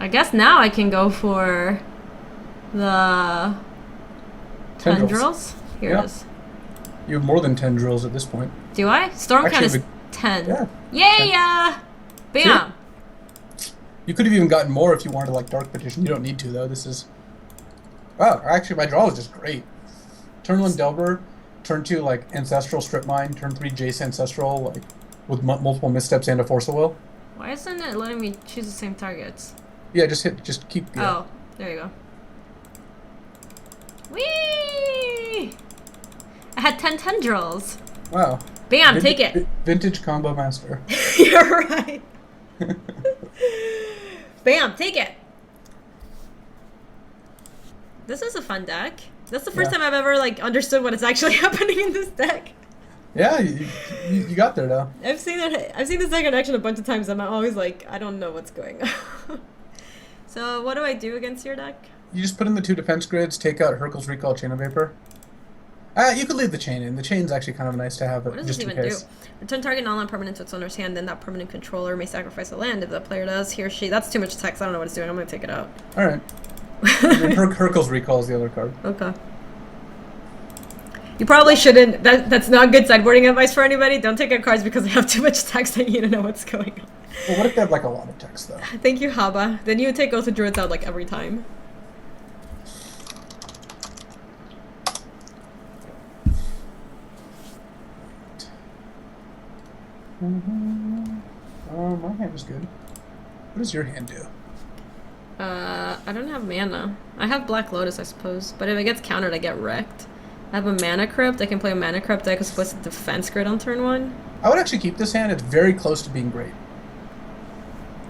I guess now I can go for the Tendrils. Here it is. You have more than 10 drills at this point. Do I? Stormcast is 10. Yeah. Yeah! Bam! See? You could have even gotten more if you wanted to, like, Dark Petition. You don't need to, though. This is... Wow, actually, my draw is just great. Turn 1 Delver, turn 2, like, Ancestral Strip Mine, turn 3 Jace Ancestral, like, with multiple missteps and a Force of Will. Why isn't it letting me choose the same targets? Yeah, just keep... Yeah. Oh, there you go. Whee! I had 10 tendrils. Wow. Bam, take it. Vintage Combo Master. You're right. Bam, take it. This is a fun deck. That's the first time I've ever like understood what is actually happening in this deck. Yeah, you got there though. I've seen this deck in action a bunch of times. I'm always like, I don't know what's going on. So what do I do against your deck? You just put in the 2 defense grids, take out Hurkyl's Recall, Chain of Vapor. You could leave the chain in. The chain's actually kind of nice to have, What does just this in even do? case. Return target non-land permanent to its owner's hand, then that permanent controller may sacrifice a land. If the player does, he or she... That's too much text. I don't know what it's doing. I'm going to take it out. All right. And Hercule's Recall is the other card. Okay. You probably shouldn't. That's not good sideboarding advice for anybody. Don't take out cards because they have too much text that you don't know what's going on. Well, what if they have like a lot of text though? Thank you, Haba. Then you would take Oath of Druids out like every time. My hand is good. What does your hand do? I don't have mana. I have Black Lotus, I suppose. But if it gets countered, I get wrecked. I have a Mana Crypt. I can play a Mana Crypt deck as opposed to Defense Grid on turn 1. I would actually keep this hand. It's very close to being great.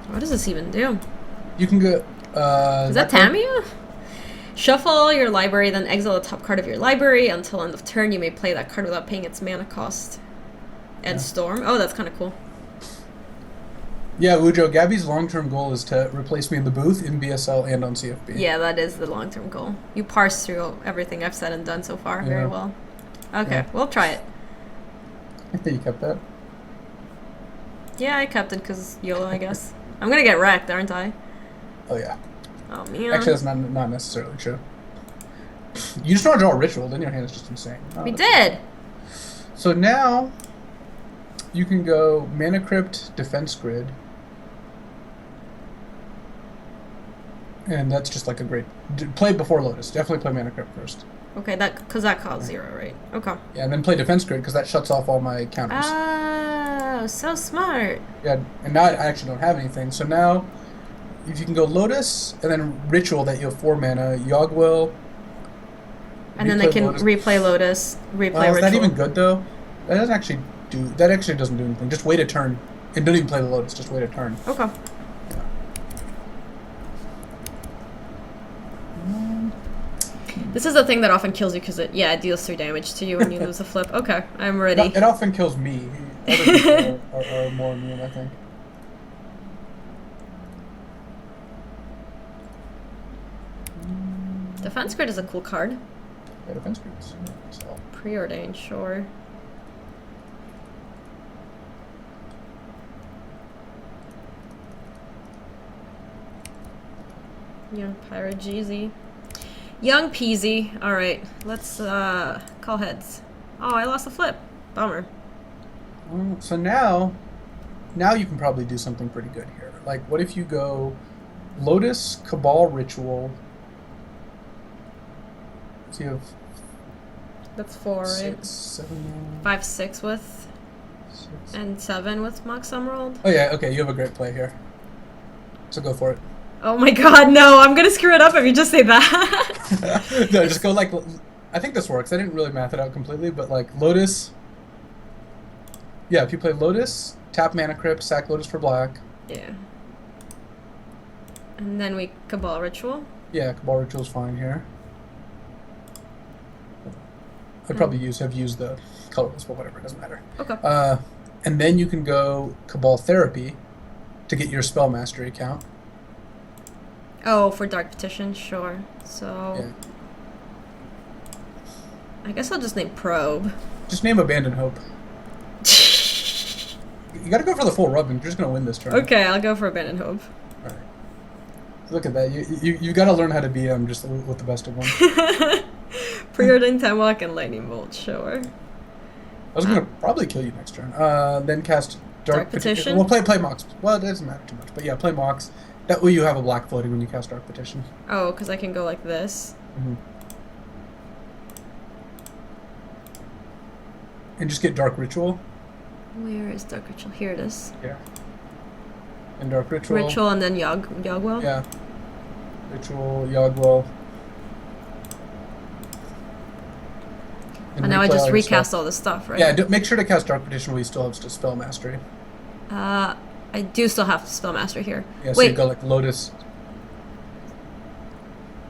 What does this even do? You can go... Is that Tamiya? Shuffle your library, then exile the top card of your library. Until end of turn, you may play that card without paying its mana cost. And Storm. Oh, that's kind of cool. Yeah, Wujo, Gaby's long-term goal is to replace me in the booth, in BSL, and on CFB. Yeah, that is the long-term goal. You parse through everything I've said and done so far very well. Okay, Yeah. we'll try it. I think you kept that. Yeah, I kept it because YOLO, I guess. I'm gonna get wrecked, aren't I? Oh, yeah. Oh, man. Actually, that's not necessarily true. You just want to draw a ritual, then your hand is just insane. Oh, We did! So now, you can go Mana Crypt, Defense Grid. And that's just like a great... Play before Lotus. Definitely play Mana Crypt first. Okay, because that costs 0, right? Okay. Yeah, and then play Defense Grid, because that shuts off all my counters. Oh, so smart. Yeah, and now I actually don't have anything. So now, if you can go Lotus, and then Ritual that you have 4 mana, Yogwill... And then they can replay Lotus, replay Ritual. Is that even good, though? That doesn't actually do... That actually doesn't do anything. Just wait a turn. And don't even play the Lotus, just wait a turn. Okay. This is the thing that often kills you because it deals 3 damage to you when you lose a flip. Okay, I'm ready. It often kills me. Other people are more immune, I think. Defense Grid is a cool card. Yeah, Defense Grids. So. Preordained, sure. Yeah, Pyrogeezy. Young Peasy. Alright, let's call heads. Oh, I lost a flip. Bummer. So now you can probably do something pretty good here. Like, what if you go Lotus, Cabal, Ritual. So you have... That's 4, right? 6, 7... 5, 6 with... 6. And 7 with Mox Emerald. Oh yeah, okay, you have a great play here. So go for it. Oh my god, no! I'm gonna screw it up if you just say that! No, just go like... I think this works. I didn't really math it out completely, but like Lotus... Yeah, if you play Lotus, tap Mana Crypt, sack Lotus for black. Yeah. And then we Cabal Ritual. Yeah, Cabal Ritual's fine here. I'd probably have used the colorless, but whatever, it doesn't matter. Okay. And then you can go Cabal Therapy to get your Spell Mastery account. Oh, for Dark Petition, sure. So... Yeah. I guess I'll just name Probe. Just name Abandon Hope. You gotta go for the full rubbing. You're just gonna win this turn. Okay, I'll go for Abandon Hope. Alright. Look at that. You gotta learn how to BM just with the best of them. Preordained Temwalk and Lightning Bolt, sure. I was gonna probably kill you next turn. Then cast Dark Petition. Well, play Mox. Well, it doesn't matter too much, but yeah, play Mox. That way you have a black floating when you cast Dark Petition. Oh, because I can go like this. Mm-hmm. And just get Dark Ritual. Where is Dark Ritual? Here it is. Yeah. And Dark Ritual. Ritual and then Yogwell? Yeah. Ritual, Yogwell. And now I just recast all this stuff, right? Yeah, make sure to cast Dark Petition while you still have Spell Mastery. I do still have Spellmaster here. Yeah, so Wait. you go like Lotus.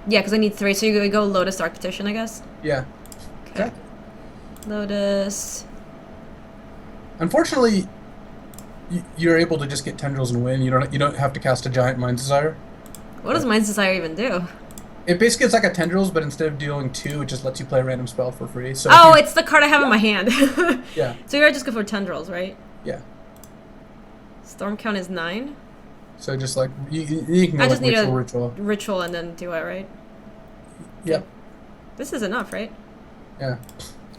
Yeah, because I need 3, so you go Lotus, Dark Petition, I guess? Yeah. Okay. Exactly. Lotus. Unfortunately, you're able to just get Tendrils and win. You don't have to cast a giant Mind's Desire. What does Mind's Desire even do? It basically it's like a tendrils, but instead of dealing 2, it just lets you play a random spell for free. So Oh, it's the card I have in my hand. yeah. So you're just go for tendrils, right? Yeah. Storm count is 9. So just like you can go I just like need a ritual. ritual and then do it, right? Yep. This is enough, right? Yeah.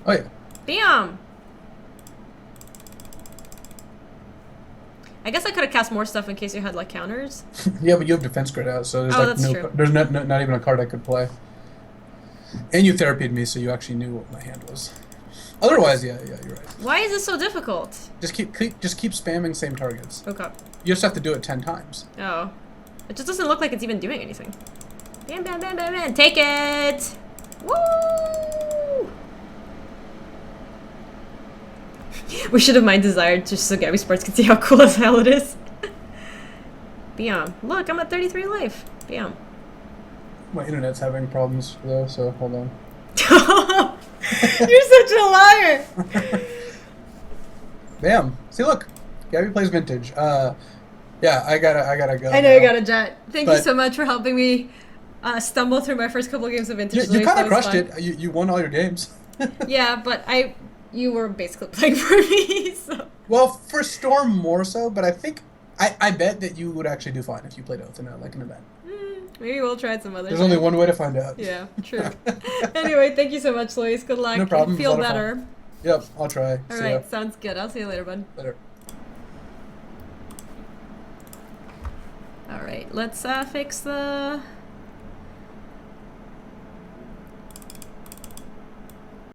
Oh yeah. Bam! I guess I could have cast more stuff in case you had like counters. Yeah, but you have defense grid out, so there's Oh, like that's true. there's not even a card I could play. And you therapied me, so you actually knew what my hand was. Otherwise, yeah, you're right. Why is this so difficult? Just keep spamming same targets. Okay. You just have to do it 10 times. Oh. It just doesn't look like it's even doing anything. Bam, bam, bam, bam, bam. Take it! Woo! We should have Mind Desired just so Gaby Spartz can see how cool as hell it is. Bam. Look, I'm at 33 life. Bam. My internet's having problems though, so hold on. You're such a liar! Bam. See, look. Gaby plays vintage. Yeah, I gotta go. I know you got a jet. Thank you But- so much for helping me stumble through my first couple of games of vintage. You kind of That was crushed fun. it. You won all your games. Yeah, but you were basically playing for me, so. Well, for Storm more so, but I think I bet that you would actually do fine if you played Oath in like an event. Maybe we'll try it some other There's time. only one way to find out. Yeah, true. Anyway, thank you so much, Luis. Good luck. No problem. Feel It was a lot of better. fun. Yep, I'll try. All See right, ya. sounds good. I'll see you later, bud. Later. All right, let's fix the